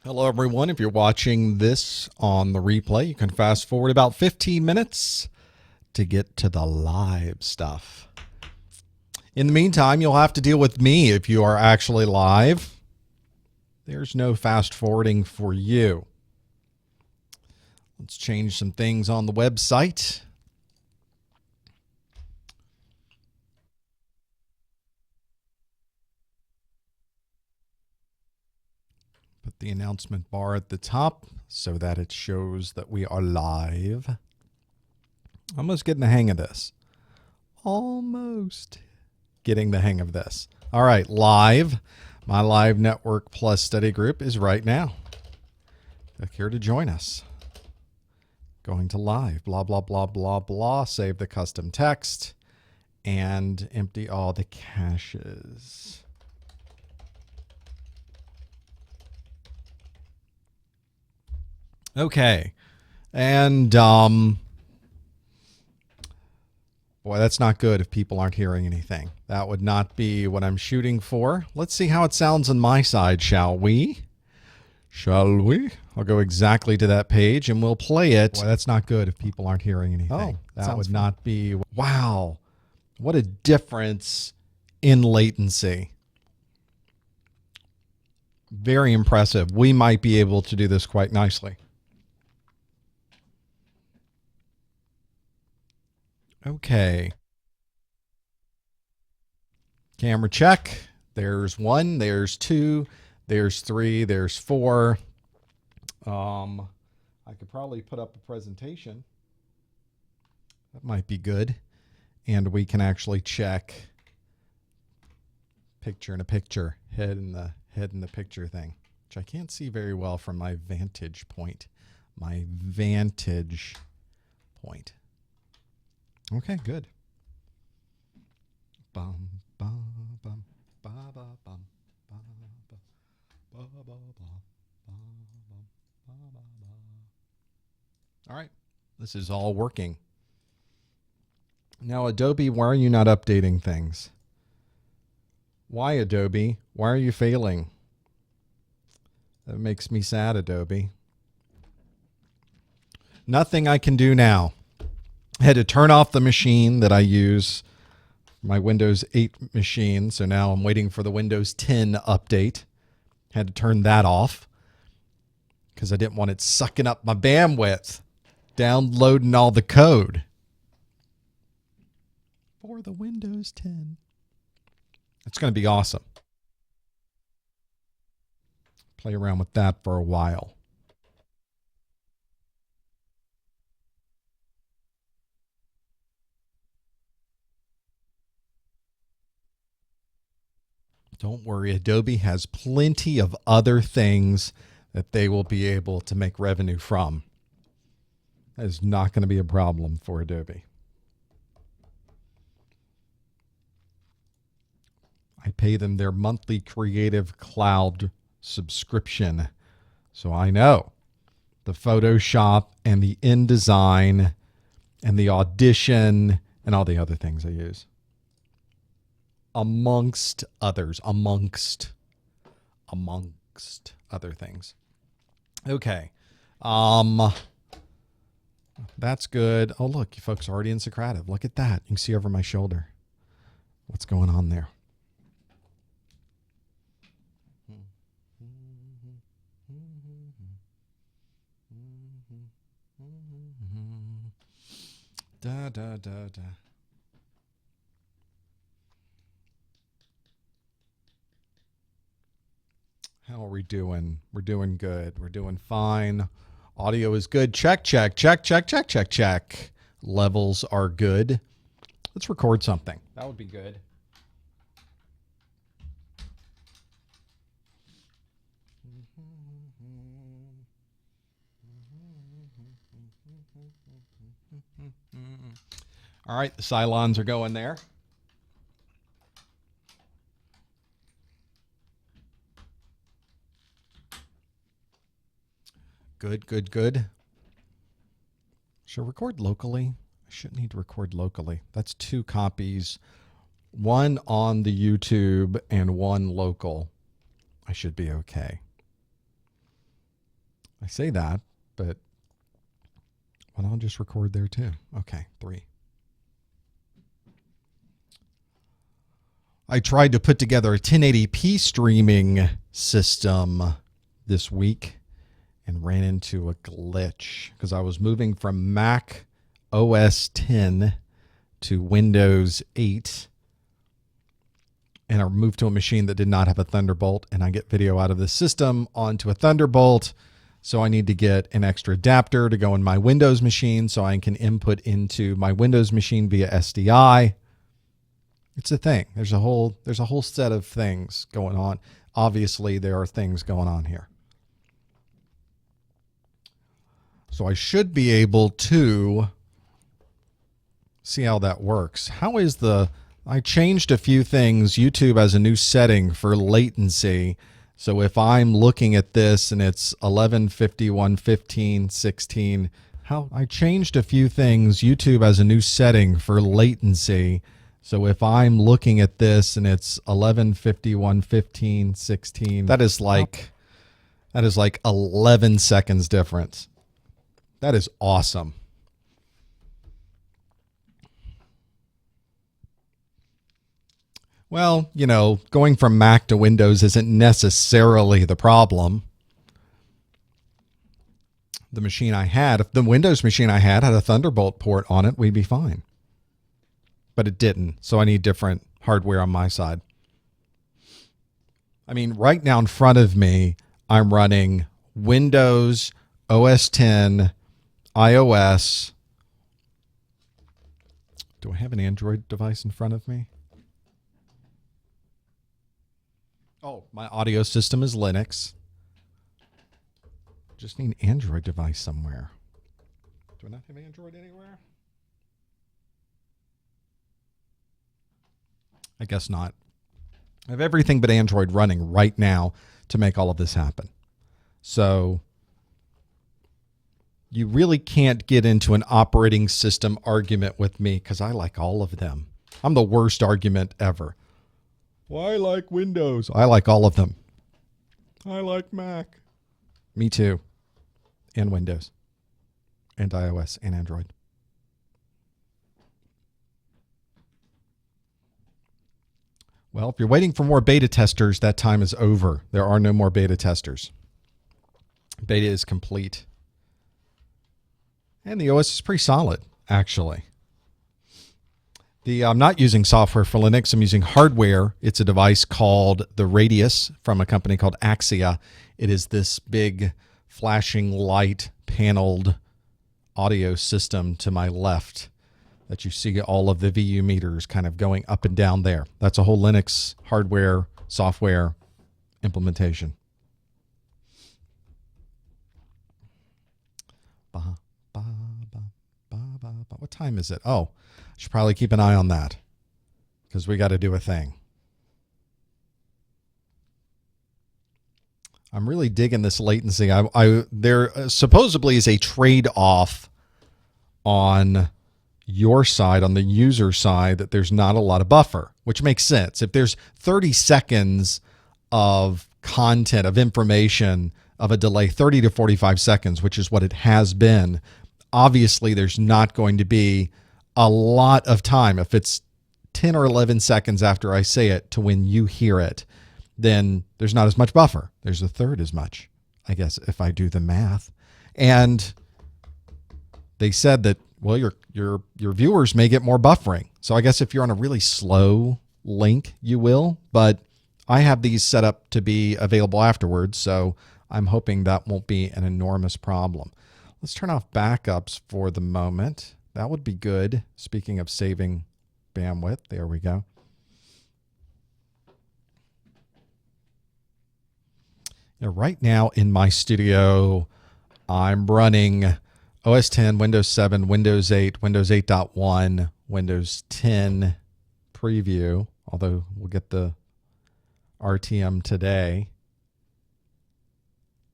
Hello, everyone. If you're watching this on the replay, you can fast forward about 15 minutes to get to the live stuff. In the meantime, you'll have to deal with me if you are actually live. There's no fast forwarding for you. Let's change some things on the website. Put the announcement bar at the top so that it shows that we are live. Almost getting the hang of this. Almost getting the hang of this. All right, live. My live network plus study group is right now. Click here to join us. Going to live, blah, blah, blah, blah, blah. Save the custom text and empty all the caches. Okay. And, boy, that's not good if people aren't hearing anything. That would not be what I'm shooting for. Let's see how it sounds on my side, shall we? Shall we? I'll go exactly to that page and we'll play it. Boy, that's not good if people aren't hearing anything. That would not be. Wow. What a difference in latency. Very impressive. We might be able to do this quite nicely. Okay. Camera check. There's 1, there's 2, there's 3, there's 4. I could probably put up a presentation. That might be good. And we can actually check picture in a picture, head in the picture thing, which I can't see very well from my vantage point. My vantage point. Okay, good. Bum, bum, bum, ba, ba, bum, ba, ba, ba, ba, ba, ba, ba, ba. All right, this is all working. Now, Adobe, why are you not updating things? Why, Adobe? Why are you failing? That makes me sad, Adobe. Nothing I can do now. I had to turn off the machine that I use, my Windows 8 machine. So now I'm waiting for the Windows 10 update. Had to turn that off because I didn't want it sucking up my bandwidth, downloading all the code for the Windows 10. It's going to be awesome. Play around with that for a while. Don't worry, Adobe has plenty of other things that they will be able to make revenue from. That is not going to be a problem for Adobe. I pay them their monthly Creative Cloud subscription. So I know the Photoshop and the InDesign and the Audition and all the other things I use. Amongst others, amongst other things. Okay. That's good. Oh, look, you folks are already in Socrative. Look at that. You can see over my shoulder what's going on there. Da, da, da, da. How are we doing? We're doing good. We're doing fine. Audio is good. Check, check, check, check, check, check, check. Levels are good. Let's record something. That would be good. All right, the Cylons are going there. Good, good, good. Should I record locally? I shouldn't need to record locally. That's 2 copies. One on the YouTube and one local. I should be okay. I say that, but why don't I just record there too? Okay, 3. I tried to put together a 1080p streaming system this week and ran into a glitch because I was moving from Mac OS 10 to Windows 8. And I moved to a machine that did not have a Thunderbolt, and I get video out of the system onto a Thunderbolt. So I need to get an extra adapter to go in my Windows machine so I can input into my Windows machine via SDI. It's a thing. There's a whole set of things going on. Obviously, there are things going on here. So I should be able to see how that works. How is I changed a few things. YouTube has a new setting for latency. So if I'm looking at this and it's 11:51:15:16, I changed a few things. YouTube has a new setting for latency. So if I'm looking at this and it's 11:51:15:16, that is like 11 seconds difference. That is awesome. Well, going from Mac to Windows isn't necessarily the problem. The machine I had, if the Windows machine I had a Thunderbolt port on it, we'd be fine. But it didn't, so I need different hardware on my side. I mean, right now in front of me, I'm running Windows, OS 10, iOS. Do I have an Android device in front of me? Oh, my audio system is Linux. Just need an Android device somewhere. Do I not have Android anywhere? I guess not. I have everything but Android running right now to make all of this happen. So you really can't get into an operating system argument with me because I like all of them. I'm the worst argument ever. Well, I like Windows. I like all of them. I like Mac. Me too. And Windows. And iOS and Android. Well, if you're waiting for more beta testers, that time is over. There are no more beta testers. Beta is complete. And the OS is pretty solid, actually. I'm not using software for Linux. I'm using hardware. It's a device called the Radius from a company called Axia. It is this big flashing light paneled audio system to my left that you see all of the VU meters kind of going up and down there. That's a whole Linux hardware, software implementation. What time is it? Oh, I should probably keep an eye on that because we got to do a thing. I'm really digging this latency. There supposedly is a trade-off on your side, on the user side, that there's not a lot of buffer, which makes sense. If there's 30 seconds of content, of information, of a delay, 30 to 45 seconds, which is what it has been, obviously there's not going to be a lot of time. If it's 10 or 11 seconds after I say it to when you hear it, then there's not as much buffer. There's a third as much, I guess, if I do the math. And they said that, well, your viewers may get more buffering. So I guess if you're on a really slow link, you will. But I have these set up to be available afterwards, so I'm hoping that won't be an enormous problem. Let's turn off backups for the moment. That would be good. Speaking of saving bandwidth, there we go. Now, right now in my studio, I'm running OS 10, Windows 7, Windows 8, Windows 8.1, Windows 10 preview, although we'll get the RTM today.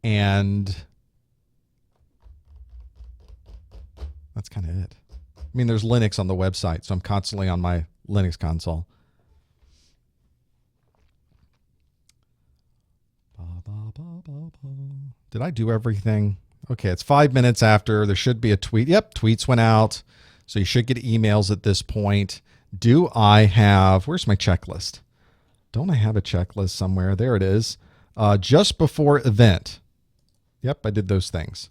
And that's kind of it. I mean, there's Linux on the website, so I'm constantly on my Linux console. Did I do everything? Okay, it's 5 minutes after. There should be a tweet. Yep, tweets went out. So you should get emails at this point. Do I have, where's my checklist? Don't I have a checklist somewhere? There it is. Just before event. Yep, I did those things.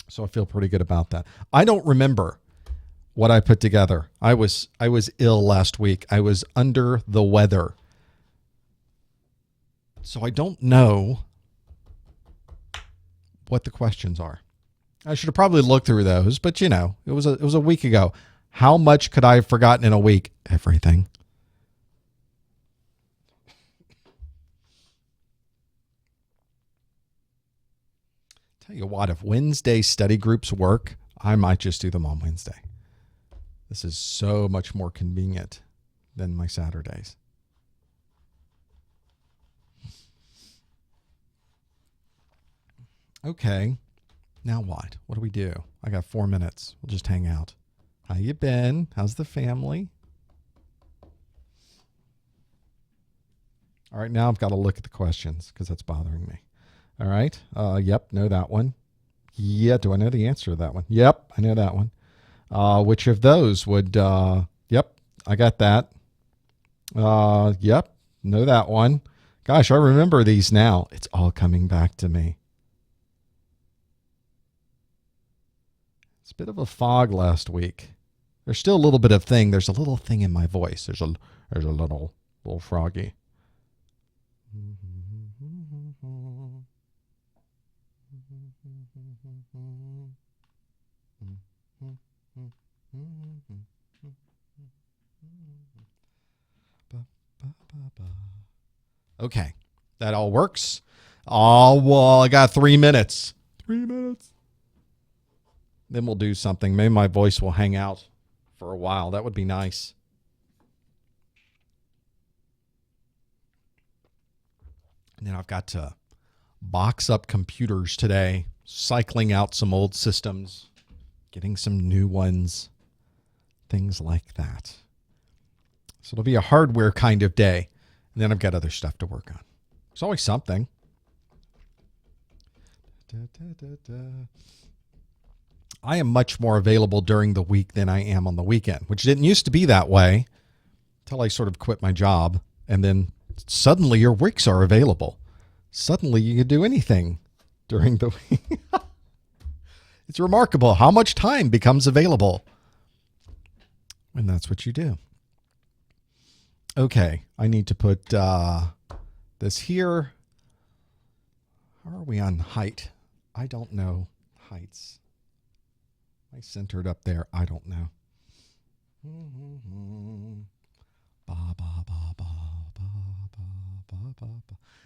So I feel pretty good about that. I don't remember what I put together. I was ill last week. I was under the weather. So I don't know what the questions are. I should have probably looked through those, but you know, it was a week ago. How much could I have forgotten in a week? Everything. Tell you what, if Wednesday study groups work, I might just do them on Wednesday. This is so much more convenient than my Saturdays. Okay, now what? What do we do? I got 4 minutes. We'll just hang out. How you been? How's the family? All right, now I've got to look at the questions because that's bothering me. All right. Yep, know that one. Yeah, do I know the answer to that one? Yep, I know that one. Which of those would, yep, I got that. Yep, know that one. Gosh, I remember these now. It's all coming back to me. It's a bit of a fog last week. There's still a little bit of thing. There's a little thing in my voice. There's a little froggy. Okay, that all works. Oh, well, I got 3 minutes. 3 minutes. Then we'll do something. Maybe my voice will hang out for a while. That would be nice. And then I've got to box up computers today, cycling out some old systems, getting some new ones, things like that. So it'll be a hardware kind of day. And then I've got other stuff to work on. There's always something. I am much more available during the week than I am on the weekend, which didn't used to be that way until I sort of quit my job. And then suddenly your weeks are available. Suddenly you can do anything during the week. It's remarkable how much time becomes available when that's what you do. Okay, I need to put this here. How are we on height? I don't know heights. I centered up there. I don't know.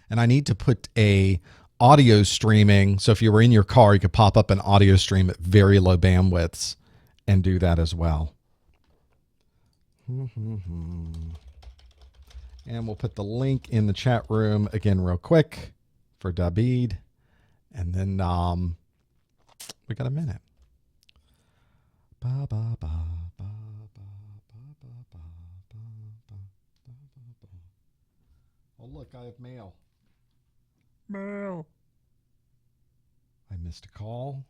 And I need to put a audio streaming. So if you were in your car, you could pop up an audio stream at very low bandwidths and do that as well. And we'll put the link in the chat room again real quick for David. And then we got a minute. Oh, look, I have mail. Mail. I missed a call.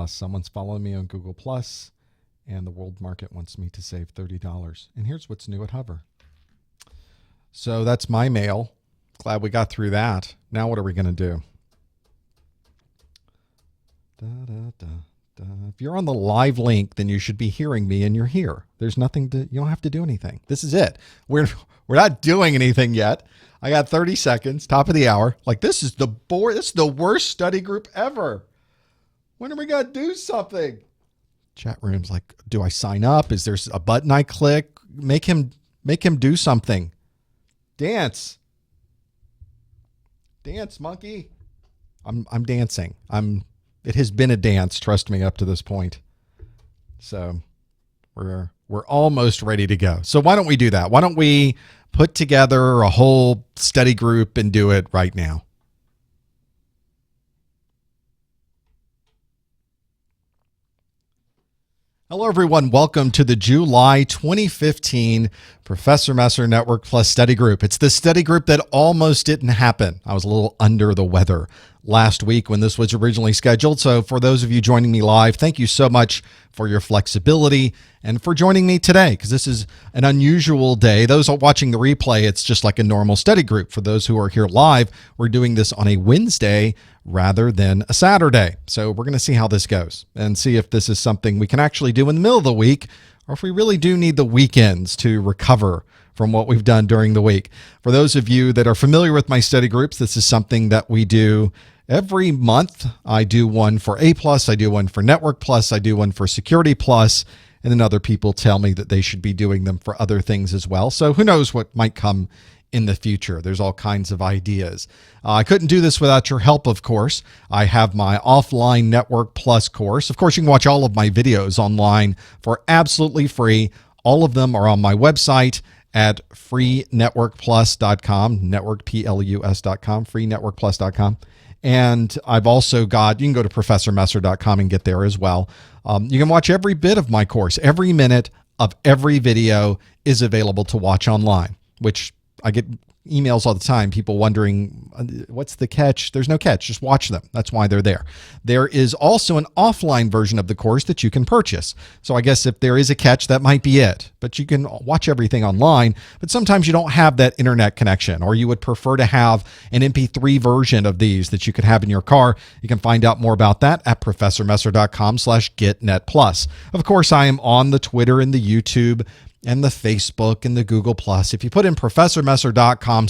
Someone's following me on Google Plus, and the world market wants me to save $30. And here's what's new at Hover. So that's my mail. Glad we got through that. Now what are we going to do? If you're on the live link, then you should be hearing me, and you're here. There's nothing to, you don't have to do anything. This is it. We're not doing anything yet. I got 30 seconds, top of the hour. Like, this is the worst study group ever. When are we going to do something? Chat room's like, do I sign up? Is there a button I click? Make him do something. Dance. Dance, monkey. I'm dancing. It has been a dance, trust me, up to this point. So we're almost ready to go. So why don't we do that? Why don't we put together a whole study group and do it right now? Hello, everyone. Welcome to the July 2015 Professor Messer Network Plus study group. It's the study group that almost didn't happen. I was a little under the weather last week when this was originally scheduled. So for those of you joining me live, thank you so much for your flexibility and for joining me today, because this is an unusual day. Those watching the replay, it's just like a normal study group. For those who are here live, we're doing this on a Wednesday rather than a Saturday. So we're going to see how this goes and see if this is something we can actually do in the middle of the week, or if we really do need the weekends to recover from what we've done during the week. For those of you that are familiar with my study groups, this is something that we do every month. I do one for A+, I do one for Network Plus, I do one for Security Plus, and then other people tell me that they should be doing them for other things as well. So who knows what might come in the future. There's all kinds of ideas. I couldn't do this without your help, of course. I have my offline Network Plus course. Of course, you can watch all of my videos online for absolutely free. All of them are on my website at freenetworkplus.com, networkplus.com, freenetworkplus.com. And I've also got, you can go to professormesser.com and get there as well. You can watch every bit of my course. Every minute of every video is available to watch online, which I get emails all the time, people wondering, what's the catch? There's no catch. Just watch them. That's why they're there. There is also an offline version of the course that you can purchase. So I guess if there is a catch, that might be it. But you can watch everything online. But sometimes you don't have that internet connection, or you would prefer to have an MP3 version of these that you could have in your car. You can find out more about that at professormesser.com/getnetplus. Of course, I am on the Twitter and the YouTube and the Facebook and the Google+. If you put in professormesser.com/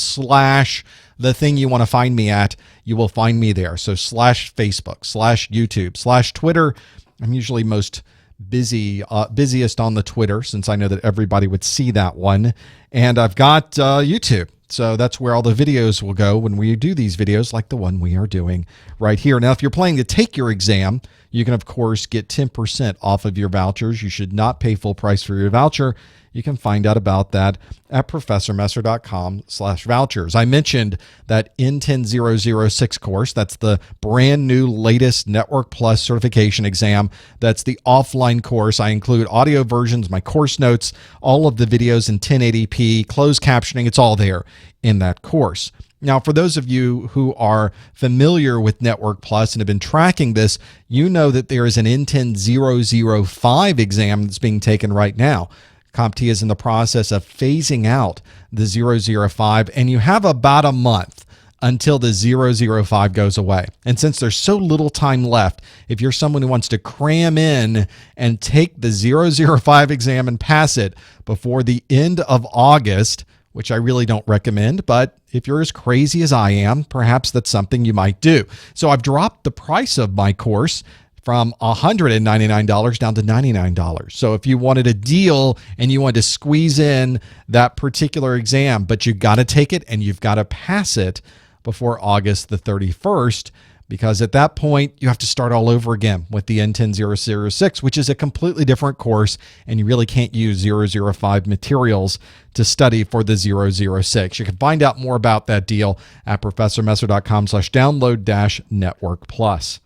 the thing you want to find me at, you will find me there. So /Facebook, /YouTube, /Twitter. I'm usually most busiest on the Twitter, since I know that everybody would see that one. And I've got YouTube. So that's where all the videos will go when we do these videos like the one we are doing right here. Now, if you're planning to take your exam, you can, of course, get 10% off of your vouchers. You should not pay full price for your voucher. You can find out about that at professormesser.com/vouchers. I mentioned that N10006 course. That's the brand new latest Network Plus certification exam. That's the offline course. I include audio versions, my course notes, all of the videos in 1080p, closed captioning. It's all there in that course. Now, for those of you who are familiar with Network Plus and have been tracking this, you know that there is an N10005 exam that's being taken right now. CompTIA is in the process of phasing out the 005, and you have about a month until the 005 goes away. And since there's so little time left, if you're someone who wants to cram in and take the 005 exam and pass it before the end of August, which I really don't recommend, but if you're as crazy as I am, perhaps that's something you might do. So I've dropped the price of my course from $199 down to $99. So if you wanted a deal and you wanted to squeeze in that particular exam, but you got to take it and you've got to pass it before August the 31st, because at that point you have to start all over again with the N10006, which is a completely different course, and you really can't use 005 materials to study for the 006. You can find out more about that deal at professormesser.com/download-network plus.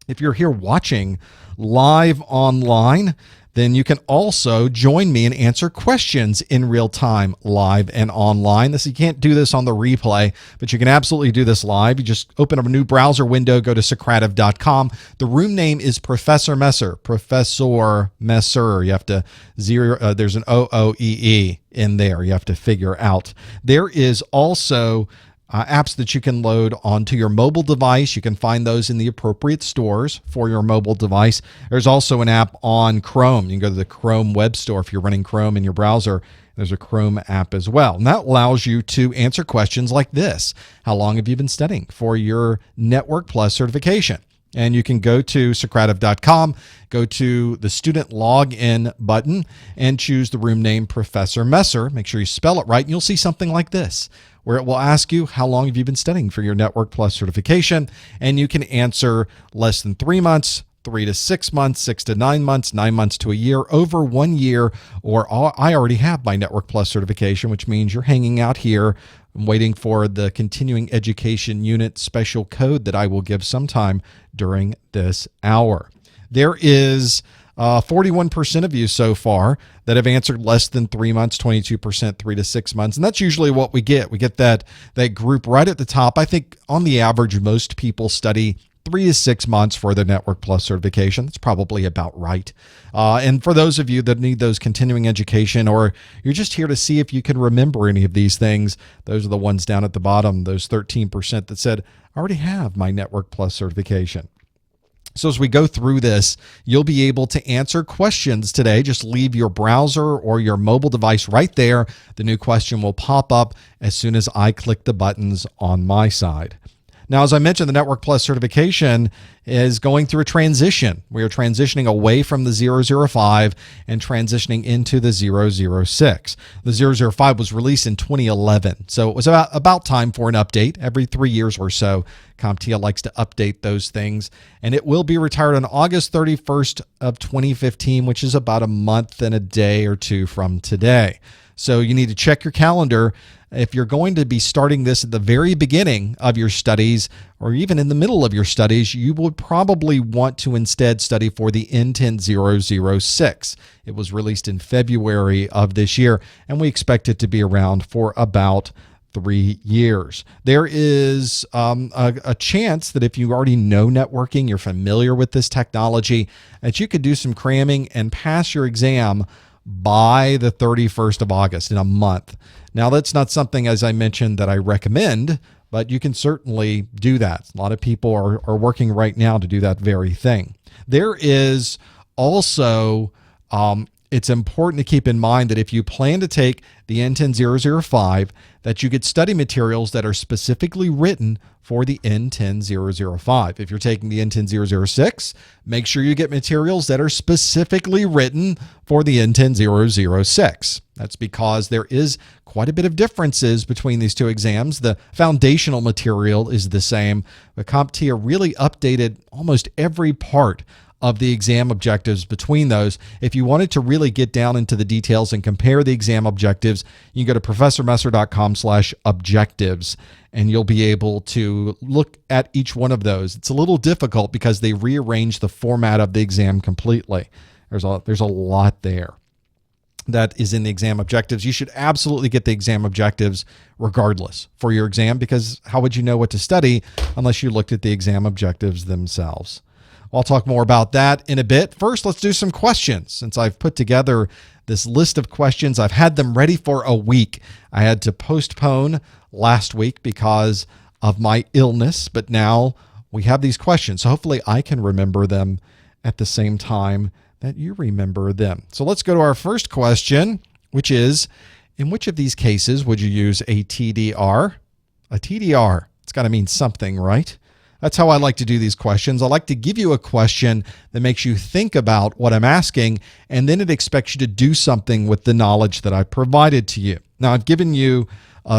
If you're here watching live online, then you can also join me and answer questions in real time, live and online. You can't do this on the replay, but you can absolutely do this live. You just open up a new browser window, go to Socrative.com. The room name is Professor Messer. Professor Messer. You have to there's an OOEE in there. You have to figure out. There is also apps that you can load onto your mobile device. You can find those in the appropriate stores for your mobile device. There's also an app on Chrome. You can go to the Chrome web store if you're running Chrome in your browser. There's a Chrome app as well. And that allows you to answer questions like this. How long have you been studying for your Network Plus certification? And you can go to Socrative.com, go to the student login button, and choose the room name Professor Messer. Make sure you spell it right, and you'll see something like this, where it will ask you, how long have you been studying for your Network Plus certification? And you can answer less than 3 months, 3 to 6 months, 6 to 9 months, 9 months to a year, over 1 year, or I already have my Network Plus certification, which means you're hanging out here waiting for the continuing education unit special code that I will give sometime during this hour. There is 41% of you so far that have answered less than 3 months, 22% 3 to 6 months. And that's usually what we get. We get that group right at the top. I think on the average, most people study 3 to 6 months for the Network Plus certification. That's probably about right. And for those of you that need those continuing education, or you're just here to see if you can remember any of these things, those are the ones down at the bottom, those 13% that said, I already have my Network Plus certification. So as we go through this, you'll be able to answer questions today. Just leave your browser or your mobile device right there. The new question will pop up as soon as I click the buttons on my side. Now, as I mentioned, the Network Plus certification is going through a transition. We are transitioning away from the 005 and transitioning into the 006. The 005 was released in 2011, so it was about time for an update. Every 3 years or so, CompTIA likes to update those things, and it will be retired on August 31st of 2015, which is about a month and a day or two from today. So you need to check your calendar. If you're going to be starting this at the very beginning of your studies, or even in the middle of your studies, you would probably want to instead study for the N10006. It was released in February of this year, and we expect it to be around for about 3 years. There is a chance that if you already know networking, you're familiar with this technology, that you could do some cramming and pass your exam by the 31st of August, in a month. Now, that's not something, as I mentioned, that I recommend, but you can certainly do that. A lot of people are working right now to do that very thing. There is also, it's important to keep in mind that if you plan to take the N10005, that you get study materials that are specifically written for the N10005. If you're taking the N10006, make sure you get materials that are specifically written for the N10006. That's because there is quite a bit of differences between these two exams. The foundational material is the same, but CompTIA really updated almost every part of the exam objectives between those. If you wanted to really get down into the details and compare the exam objectives, you can go to professormesser.com/objectives, and you'll be able to look at each one of those. It's a little difficult because they rearrange the format of the exam completely. There's a lot there that is in the exam objectives. You should absolutely get the exam objectives regardless for your exam, because how would you know what to study unless you looked at the exam objectives themselves? I'll talk more about that in a bit. First, let's do some questions. Since I've put together this list of questions, I've had them ready for a week. I had to postpone last week because of my illness, but now we have these questions. So hopefully I can remember them at the same time that you remember them. So let's go to our first question, which is, in which of these cases would you use a TDR? A TDR, it's got to mean something, right? That's how I like to do these questions. I like to give you a question that makes you think about what I'm asking, and then it expects you to do something with the knowledge that I provided to you. Now, I've given you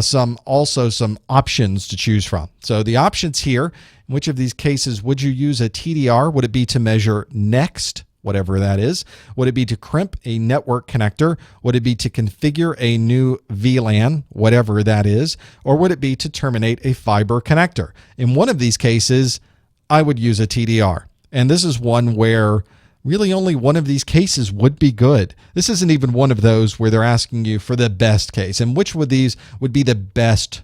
some options to choose from. So the options here, in which of these cases would you use a TDR? Would it be to measure next, whatever that is? Would it be to crimp a network connector? Would it be to configure a new VLAN, whatever that is? Or would it be to terminate a fiber connector? In one of these cases, I would use a TDR. And this is one where really only one of these cases would be good. This isn't even one of those where they're asking you for the best case. And which of these would be the best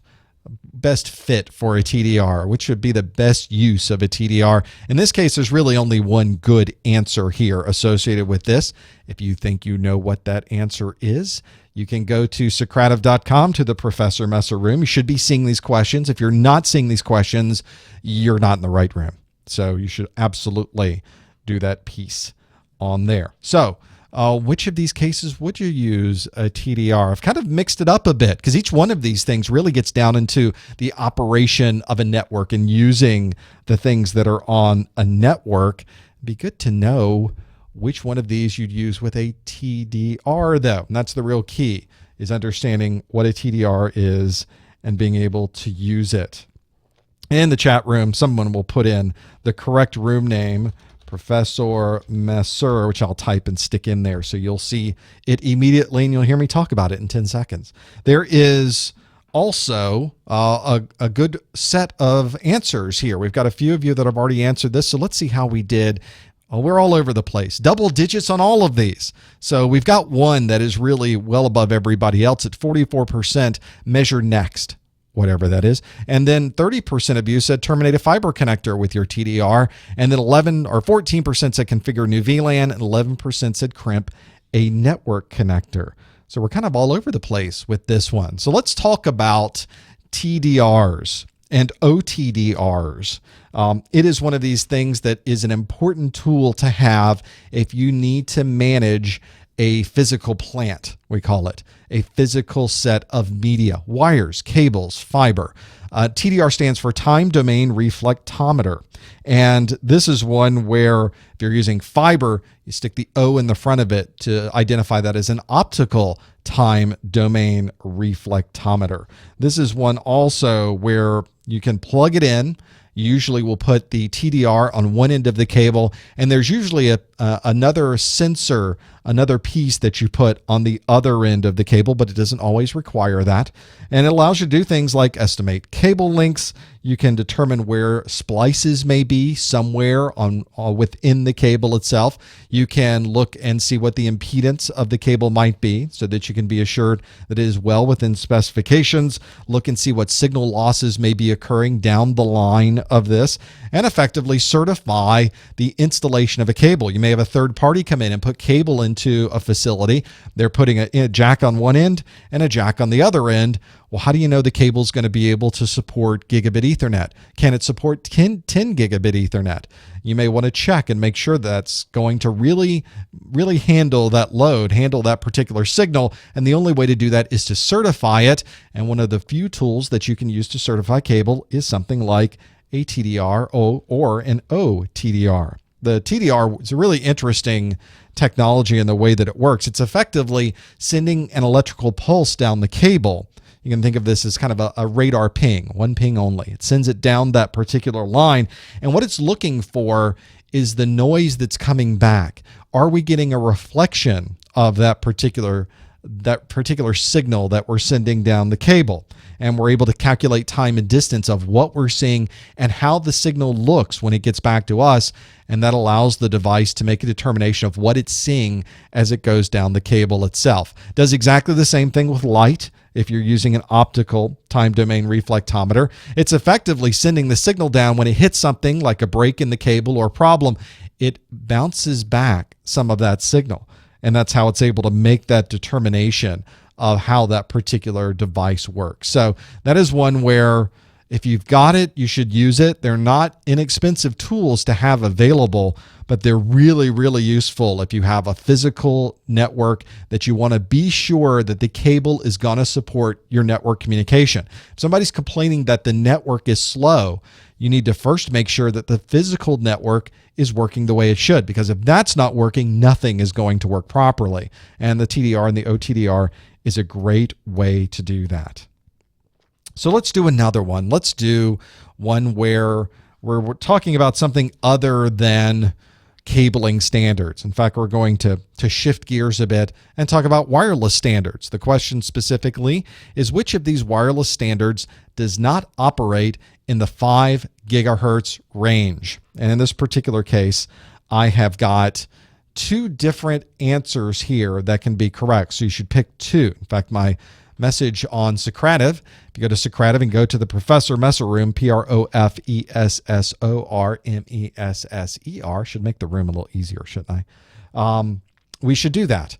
fit for a TDR, which would be the best use of a TDR. In this case, there's really only one good answer here associated with this. If you think you know what that answer is, you can go to Socrative.com to the Professor Messer room. You should be seeing these questions. If you're not seeing these questions, you're not in the right room. So you should absolutely do that piece on there. So which of these cases would you use a TDR? I've kind of mixed it up a bit because each one of these things really gets down into the operation of a network and using the things that are on a network. It'd be good to know which one of these you'd use with a TDR, though. And that's the real key, is understanding what a TDR is and being able to use it. In the chat room, someone will put in the correct room name, Professor Messer, which I'll type and stick in there. So you'll see it immediately and you'll hear me talk about it in 10 seconds. There is also a good set of answers here. We've got a few of you that have already answered this. So let's see how we did Oh, we're all over the place. Double digits on all of these. So we've got one that is really well above everybody else at 44% measure next, whatever that is. And then 30% of you said terminate a fiber connector with your TDR. And then 14% said configure new VLAN, and 11% said crimp a network connector. So we're kind of all over the place with this one. So let's talk about TDRs and OTDRs. It is one of these things that is an important tool to have if you need to manage a physical plant, we call it, a physical set of media, wires, cables, fiber. TDR stands for Time Domain Reflectometer. And this is one where if you're using fiber, you stick the O in the front of it to identify that as an optical time domain reflectometer. This is one also where you can plug it in. Usually we'll put the TDR on one end of the cable, and there's usually another sensor, another piece that you put on the other end of the cable, but it doesn't always require that. And it allows you to do things like estimate cable lengths. You can determine where splices may be somewhere within the cable itself. You can look and see what the impedance of the cable might be so that you can be assured that it is well within specifications. Look and see what signal losses may be occurring down the line of this, and effectively certify the installation of a cable. You may have a third party come in and put cable into a facility. They're putting a jack on one end and a jack on the other end. Well, how do you know the cable is going to be able to support Gigabit Ethernet? Can it support 10 Gigabit Ethernet? You may want to check and make sure that's going to really handle that load, handle that particular signal. And the only way to do that is to certify it. And one of the few tools that you can use to certify cable is something like a TDR or an OTDR. The TDR is a really interesting technology in the way that it works. It's effectively sending an electrical pulse down the cable. You can think of this as kind of a radar ping, one ping only. It sends it down that particular line. And what it's looking for is the noise that's coming back. Are we getting a reflection of that particular signal that we're sending down the cable? And we're able to calculate time and distance of what we're seeing and how the signal looks when it gets back to us. And that allows the device to make a determination of what it's seeing as it goes down the cable itself. Does exactly the same thing with light. If you're using an optical time domain reflectometer, it's effectively sending the signal down when it hits something like a break in the cable or problem. It bounces back some of that signal. And that's how it's able to make that determination of how that particular device works. So that is one where if you've got it, you should use it. They're not inexpensive tools to have available, but they're really, really useful if you have a physical network that you want to be sure that the cable is going to support your network communication. If somebody's complaining that the network is slow, you need to first make sure that the physical network is working the way it should, because if that's not working, nothing is going to work properly. And the TDR and the OTDR is a great way to do that. So let's do another one. Let's do one where we're talking about something other than cabling standards. In fact, we're going to shift gears a bit and talk about wireless standards. The question specifically is, which of these wireless standards does not operate in the 5 gigahertz range? And in this particular case, I have got 2 different answers here that can be correct. So you should pick 2. In fact, my message on Socrative, if you go to Socrative and go to the Professor Messer Room, PROFESSORMESSER, should make the room a little easier, shouldn't I? We should do that.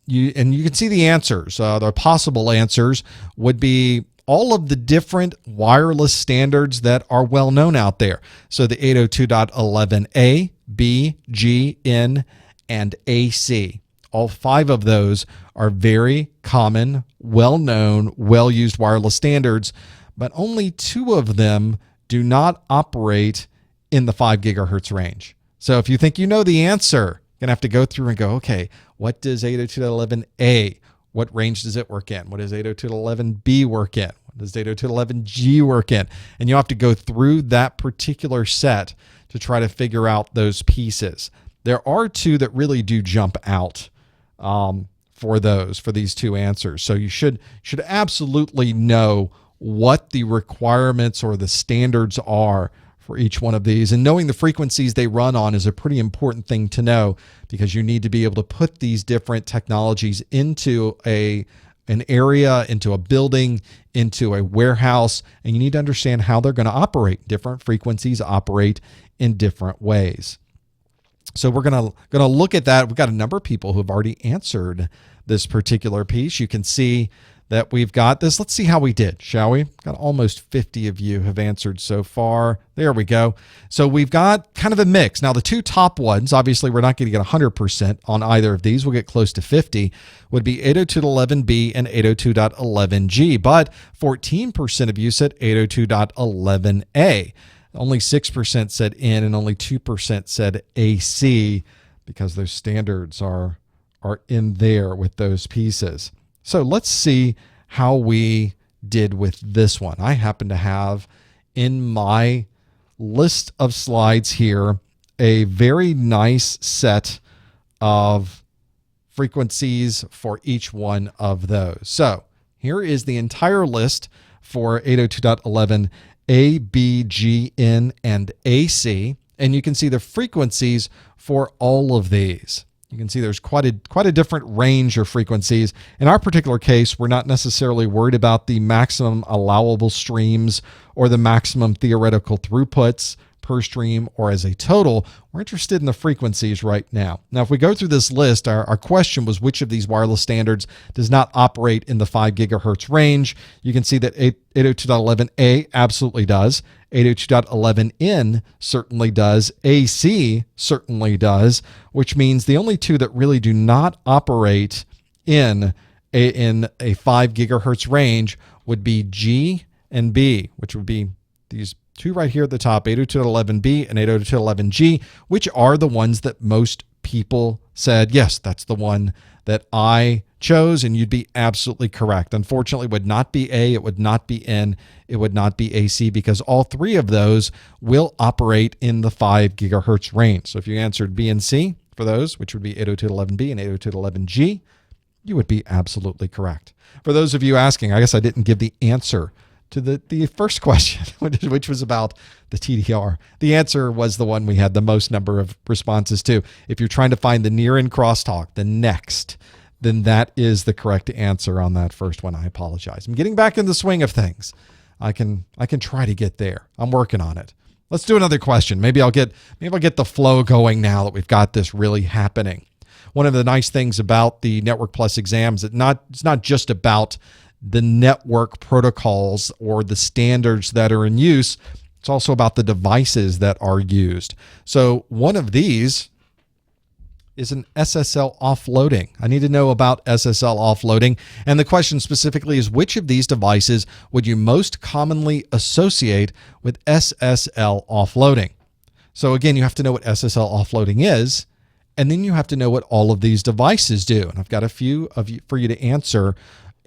You can see the answers. The possible answers would be all of the different wireless standards that are well known out there. So the 802.11a, B, G, N, and AC. All 5 of those are very common, well-known, well-used wireless standards, but only 2 of them do not operate in the 5 gigahertz range. So if you think you know the answer, you're going to have to go through and go, okay, what does 802.11a, what range does it work in? What does 802.11b work in? What does 802.11g work in? And you'll have to go through that particular set to try to figure out those pieces. There are 2 that really do jump out for these 2 answers. So you should absolutely know what the requirements or the standards are for each one of these. And knowing the frequencies they run on is a pretty important thing to know, because you need to be able to put these different technologies into an area, into a building, into a warehouse, and you need to understand how they're going to operate. Different frequencies operate in different ways. So we're going to look at that. We've got a number of people who have already answered this particular piece. You can see that we've got this. Let's see how we did, shall we? Got almost 50 of you have answered so far. There we go. So we've got kind of a mix. Now the two top ones, obviously we're not going to get 100% on either of these. We'll get close to 50, would be 802.11b and 802.11g, but 14% of you said 802.11a. Only 6% said in and only 2% said AC, because those standards are in there with those pieces. So let's see how we did with this one. I happen to have in my list of slides here a very nice set of frequencies for each one of those. So here is the entire list for 802.11 A, B, G, N, and AC. And you can see the frequencies for all of these. You can see there's quite a different range of frequencies. In our particular case, we're not necessarily worried about the maximum allowable streams or the maximum theoretical throughputs per stream or as a total. We're interested in the frequencies right now. Now, if we go through this list, our question was which of these wireless standards does not operate in the 5 gigahertz range. You can see that 802.11a absolutely does. 802.11n certainly does. AC certainly does, which means the only two that really do not operate in a 5 gigahertz range would be G and B, which would be these two right here at the top, 802.11b and 802.11g, which are the ones that most people said, yes, that's the one that I chose, and you'd be absolutely correct. Unfortunately, it would not be A, it would not be N, it would not be AC, because all three of those will operate in the 5 gigahertz range. So if you answered B and C for those, which would be 802.11b and 802.11g, you would be absolutely correct. For those of you asking, I guess I didn't give the answer to the first question, which was about the TDR. The answer was the one we had the most number of responses to. If you're trying to find the near in crosstalk, the next, then that is the correct answer on that first one. I apologize. I'm getting back in the swing of things. I can try to get there. I'm working on it. Let's do another question. Maybe I'll get the flow going now that we've got this really happening. One of the nice things about the Network Plus exam is that it's not just about the network protocols or the standards that are in use. It's also about the devices that are used. So one of these is an SSL offloading. I need to know about SSL offloading. And the question specifically is, which of these devices would you most commonly associate with SSL offloading? So again, you have to know what SSL offloading is, and then you have to know what all of these devices do. And I've got a few of you for you to answer.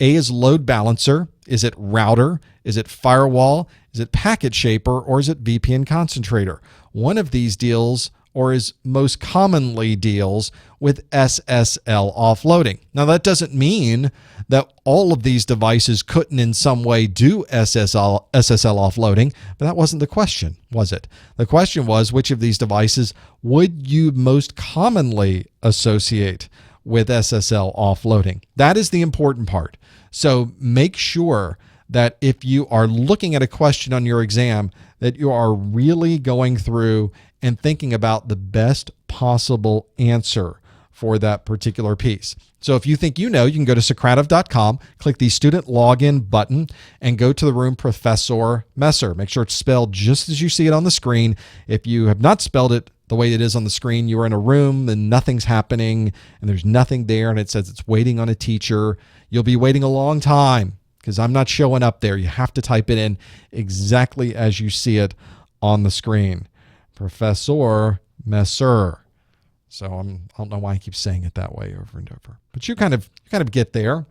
A is load balancer. Is it router? Is it firewall? Is it packet shaper? Or is it VPN concentrator? One of these deals, or is most commonly deals with SSL offloading. Now, that doesn't mean that all of these devices couldn't in some way do SSL offloading, but that wasn't the question, was it? The question was, which of these devices would you most commonly associate with SSL offloading? That is the important part. So make sure that if you are looking at a question on your exam, that you are really going through and thinking about the best possible answer for that particular piece. So if you think you know, you can go to Socrative.com, click the student login button, and go to the room Professor Messer. Make sure it's spelled just as you see it on the screen. If you have not spelled it the way it is on the screen, you are in a room and nothing's happening and there's nothing there and it says it's waiting on a teacher. You'll be waiting a long time because I'm not showing up there. You have to type it in exactly as you see it on the screen. Professor Messer. So I don't know why I keep saying it that way over and over. But you kind of get there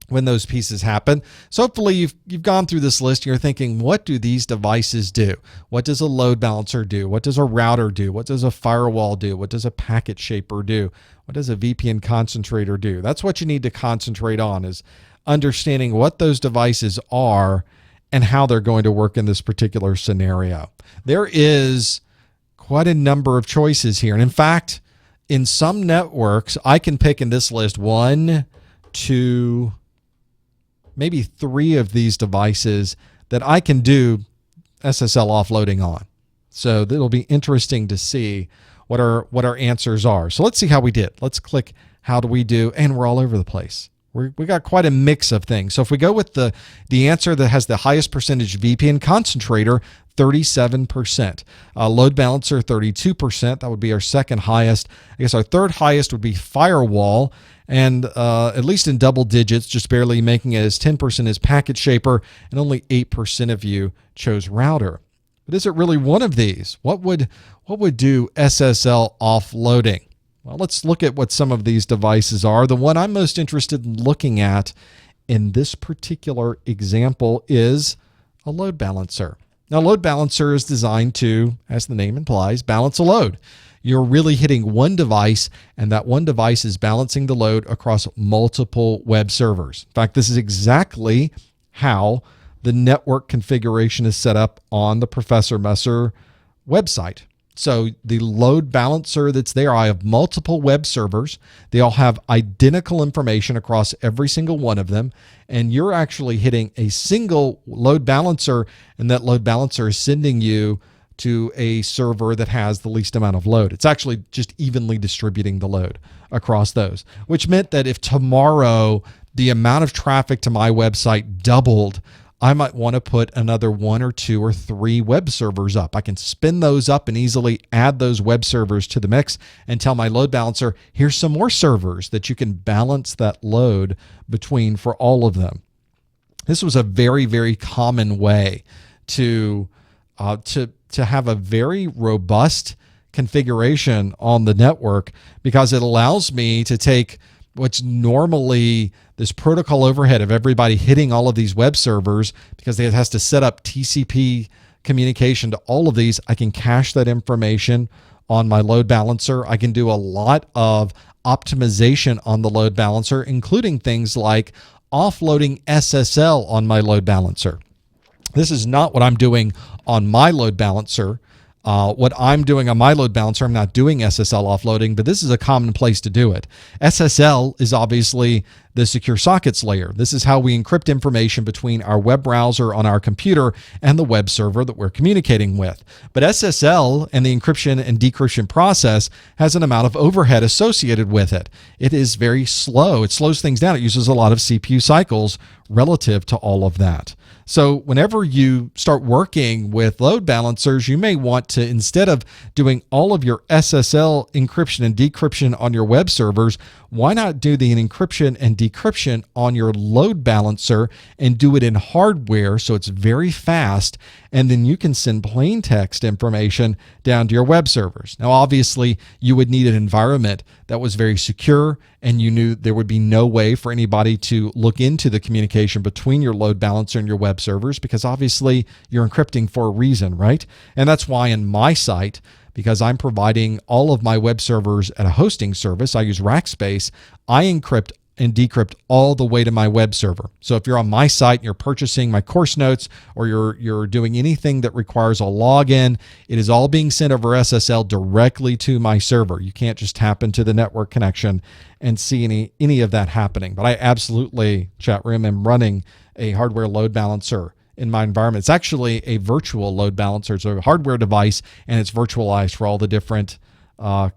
when those pieces happen. So hopefully you've gone through this list and you're thinking, what do these devices do? What does a load balancer do? What does a router do? What does a firewall do? What does a packet shaper do? What does a VPN concentrator do? That's what you need to concentrate on, is understanding what those devices are and how they're going to work in this particular scenario. There is quite a number of choices here. And in fact, in some networks, I can pick in this list 1, 2, maybe 3 of these devices that I can do SSL offloading on. So it'll be interesting to see what our answers are. So let's see how we did. Let's click how do we do, and we're all over the place. We got quite a mix of things. So if we go with the answer that has the highest percentage VPN concentrator, 37%. Load balancer, 32%. That would be our second highest. I guess our third highest would be firewall, and at least in double digits, just barely making it as 10% as packet shaper, and only 8% of you chose router. But is it really one of these? What would do SSL offloading? Well, let's look at what some of these devices are. The one I'm most interested in looking at in this particular example is a load balancer. Now, load balancer is designed to, as the name implies, balance a load. You're really hitting one device, and that one device is balancing the load across multiple web servers. In fact, this is exactly how the network configuration is set up on the Professor Messer website. So the load balancer that's there, I have multiple web servers. They all have identical information across every single one of them. And you're actually hitting a single load balancer, and that load balancer is sending you to a server that has the least amount of load. It's actually just evenly distributing the load across those, which meant that if tomorrow the amount of traffic to my website doubled, I might want to put another 1 or 2 or 3 web servers up. I can spin those up and easily add those web servers to the mix and tell my load balancer, here's some more servers that you can balance that load between for all of them. This was a very, very common way to have a very robust configuration on the network, because it allows me to take what's normally this protocol overhead of everybody hitting all of these web servers, because it has to set up TCP communication to all of these. I can cache that information on my load balancer. I can do a lot of optimization on the load balancer, including things like offloading SSL on my load balancer. This is not what I'm doing on my load balancer. What I'm doing on my load balancer, I'm not doing SSL offloading, but this is a common place to do it. SSL is obviously the secure sockets layer. This is how we encrypt information between our web browser on our computer and the web server that we're communicating with. But SSL and the encryption and decryption process has an amount of overhead associated with it. It is very slow. It slows things down. It uses a lot of CPU cycles relative to all of that. So whenever you start working with load balancers, you may want to, instead of doing all of your SSL encryption and decryption on your web servers, why not do the encryption and decryption on your load balancer and do it in hardware so it's very fast, and then you can send plain text information down to your web servers. Now, obviously, you would need an environment that was very secure, and you knew there would be no way for anybody to look into the communication between your load balancer and your web servers, because obviously you're encrypting for a reason, right? And that's why in my site, because I'm providing all of my web servers at a hosting service, I use rack space, I encrypt and decrypt all the way to my web server. So if you're on my site and you're purchasing my course notes, or you're doing anything that requires a login, it is all being sent over SSL directly to my server. You can't just tap into the network connection and see any of that happening. But I absolutely, chat room, am running a hardware load balancer in my environment. It's actually a virtual load balancer. It's a hardware device, and it's virtualized for all the different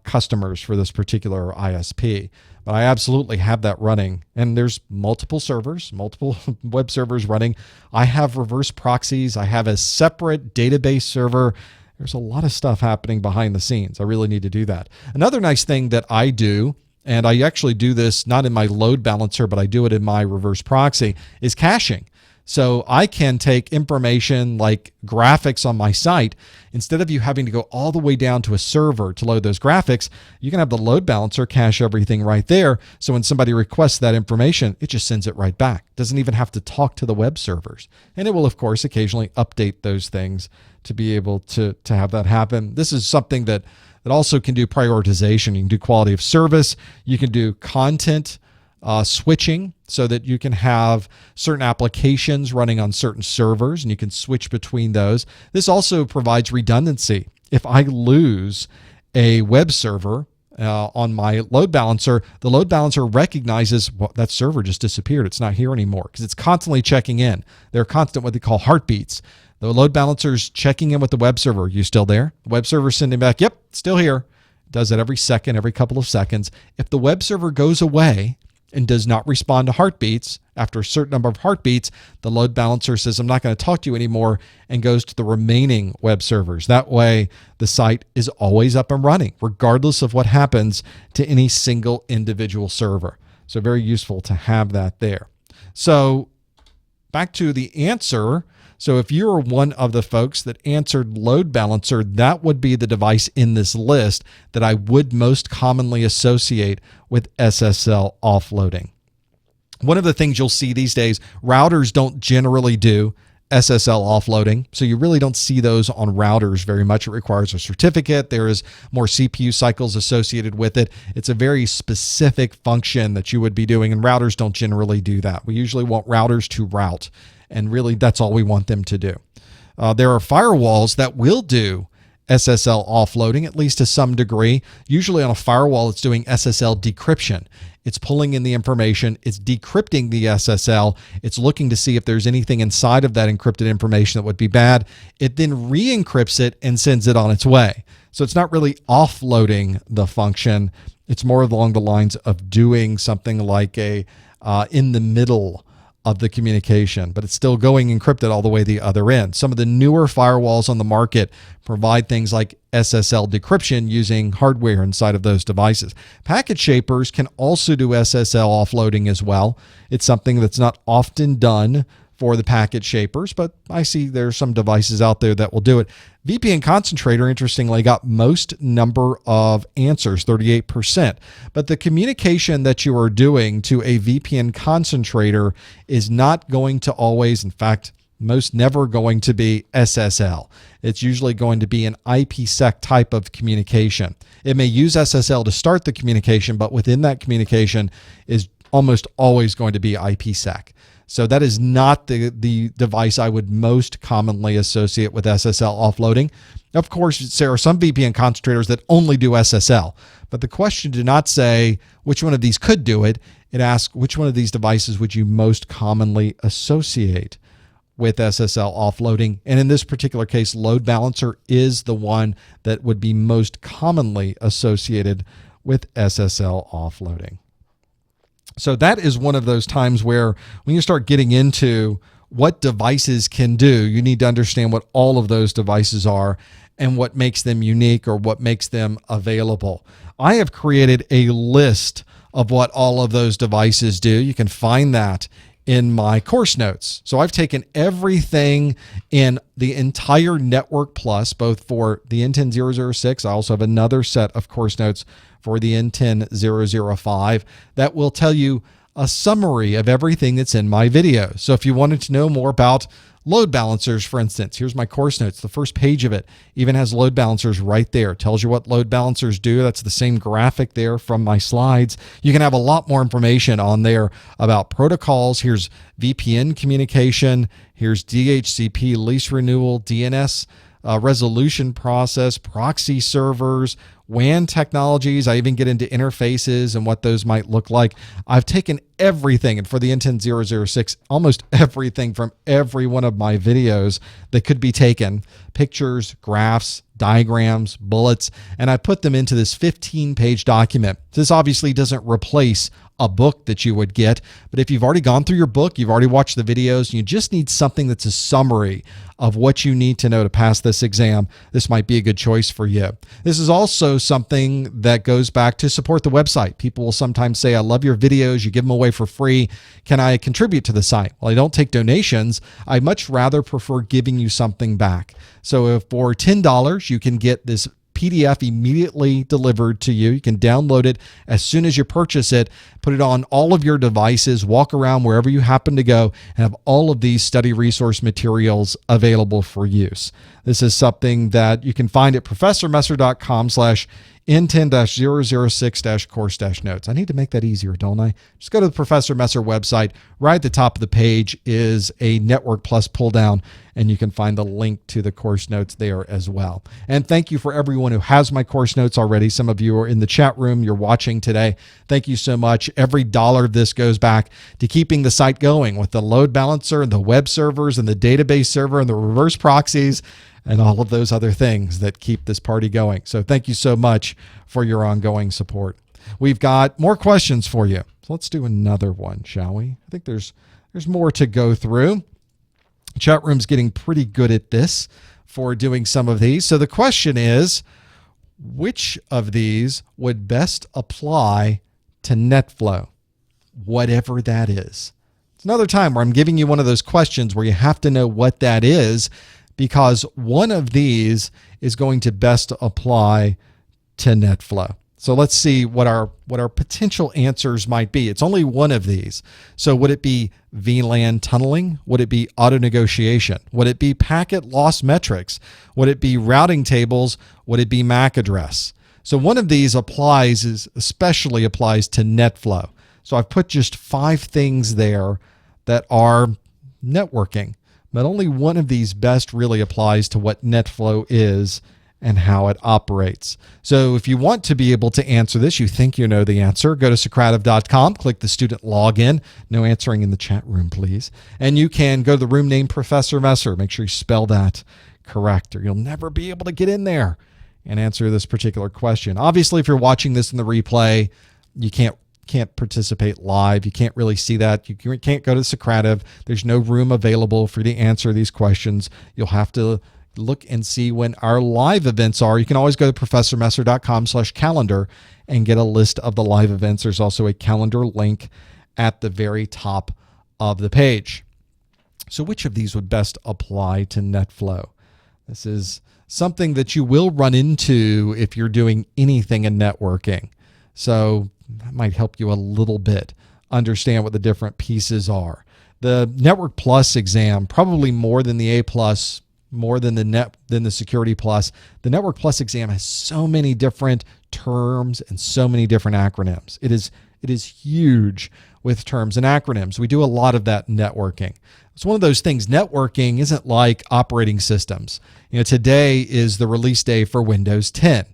customers for this particular ISP. But I absolutely have that running, and there's multiple servers, multiple web servers running. I have reverse proxies. I have a separate database server. There's a lot of stuff happening behind the scenes. I really need to do that. Another nice thing that I do, and I actually do this not in my load balancer, but I do it in my reverse proxy, is caching. So I can take information like graphics on my site. Instead of you having to go all the way down to a server to load those graphics, you can have the load balancer cache everything right there. So when somebody requests that information, it just sends it right back. Doesn't even have to talk to the web servers. And it will, of course, occasionally update those things to be able to have that happen. This is something that also can do prioritization. You can do quality of service. You can do content switching so that you can have certain applications running on certain servers and you can switch between those. This also provides redundancy. If I lose a web server on my load balancer, the load balancer recognizes, well, that server just disappeared. It's not here anymore because it's constantly checking in. They're constant what they call heartbeats. The load balancer's checking in with the web server. You still there? The web server's sending back, yep, still here. It does that every second, every couple of seconds. If the web server goes away and does not respond to heartbeats, after a certain number of heartbeats, the load balancer says, I'm not going to talk to you anymore, and goes to the remaining web servers. That way, the site is always up and running, regardless of what happens to any single individual server. So very useful to have that there. So back to the answer. So if you're one of the folks that answered load balancer, that would be the device in this list that I would most commonly associate with SSL offloading. One of the things you'll see these days, routers don't generally do SSL offloading. So you really don't see those on routers very much. It requires a certificate. There is more CPU cycles associated with it. It's a very specific function that you would be doing, and routers don't generally do that. We usually want routers to route, and really that's all we want them to do. There are firewalls that will do SSL offloading, at least to some degree. Usually on a firewall, it's doing SSL decryption. It's pulling in the information, it's decrypting the SSL, it's looking to see if there's anything inside of that encrypted information that would be bad. It then re-encrypts it and sends it on its way. So it's not really offloading the function. It's more along the lines of doing something like a in the middle of the communication, but it's still going encrypted all the way the other end. Some of the newer firewalls on the market provide things like SSL decryption using hardware inside of those devices. Packet shapers can also do SSL offloading as well. It's something that's not often done for the packet shapers, but I see there's some devices out there that will do it. VPN Concentrator, interestingly, got most number of answers, 38%. But the communication that you are doing to a VPN Concentrator is not going to always, in fact, most never going to be SSL. It's usually going to be an IPsec type of communication. It may use SSL to start the communication, but within that communication is almost always going to be IPsec. So that is not the device I would most commonly associate with SSL offloading. Of course, there are some VPN concentrators that only do SSL, but the question did not say which one of these could do it. It asks which one of these devices would you most commonly associate with SSL offloading. And in this particular case, load balancer is the one that would be most commonly associated with SSL offloading. So that is one of those times where when you start getting into what devices can do, you need to understand what all of those devices are and what makes them unique or what makes them available. I have created a list of what all of those devices do. You can find that in my course notes. So I've taken everything in the entire Network Plus, both for the N10006. I also have another set of course notes for the N10005 that will tell you a summary of everything that's in my video. So if you wanted to know more about load balancers, for instance, here's my course notes. The first page of it even has load balancers right there. It tells you what load balancers do. That's the same graphic there from my slides. You can have a lot more information on there about protocols. Here's VPN communication. Here's DHCP lease renewal, DNS resolution process, proxy servers, WAN technologies. I even get into interfaces and what those might look like. I've taken everything, and for the N10006, almost everything from every one of my videos that could be taken, pictures, graphs, diagrams, bullets, and I put them into this 15-page document. This obviously doesn't replace a book that you would get, but if you've already gone through your book, you've already watched the videos, and you just need something that's a summary of what you need to know to pass this exam, this might be a good choice for you. This is also something that goes back to support the website. People will sometimes say, I love your videos, you give them away for free. Can I contribute to the site? Well, I don't take donations. I much rather prefer giving you something back. So if for $10, you can get this PDF immediately delivered to you. You can download it as soon as you purchase it, put it on all of your devices, walk around wherever you happen to go, and have all of these study resource materials available for use. This is something that you can find at professormesser.com/info N10-006-course-notes. I need to make that easier, don't I? Just go to the Professor Messer website. Right at the top of the page is a Network Plus pull down, and you can find the link to the course notes there as well. And thank you for everyone who has my course notes already. Some of you are in the chat room. You're watching today. Thank you so much. Every dollar of this goes back to keeping the site going with the load balancer and the web servers and the database server and the reverse proxies and all of those other things that keep this party going. So thank you so much for your ongoing support. We've got more questions for you. So let's do another one, shall we? I think there's more to go through. Chat room's getting pretty good at this for doing some of these. So the question is, which of these would best apply to NetFlow? Whatever that is. It's another time where I'm giving you one of those questions where you have to know what that is, because one of these is going to best apply to NetFlow. So let's see what our potential answers might be. It's only one of these. So would it be VLAN tunneling? Would it be auto negotiation? Would it be packet loss metrics? Would it be routing tables? Would it be MAC address? So one of these especially applies to NetFlow. So I've put just 5 things there that are networking. But only one of these best really applies to what NetFlow is and how it operates. So if you want to be able to answer this, you think you know the answer, go to Socrative.com, click the student login. No answering in the chat room, please. And you can go to the room name Professor Messer. Make sure you spell that correct, or you'll never be able to get in there and answer this particular question. Obviously, if you're watching this in the replay, you can't participate live. You can't really see that. You can't go to Socrative. There's no room available for you to answer these questions. You'll have to look and see when our live events are. You can always go to professormesser.com/calendar and get a list of the live events. There's also a calendar link at the very top of the page. So which of these would best apply to NetFlow? This is something that you will run into if you're doing anything in networking. So that might help you a little bit understand what the different pieces are. The Network Plus exam, probably more than the A Plus, more than the Security Plus. The Network Plus exam has so many different terms and so many different acronyms. It is huge with terms and acronyms. We do a lot of that in networking. It's one of those things. Networking isn't like operating systems. Today is the release day for Windows 10.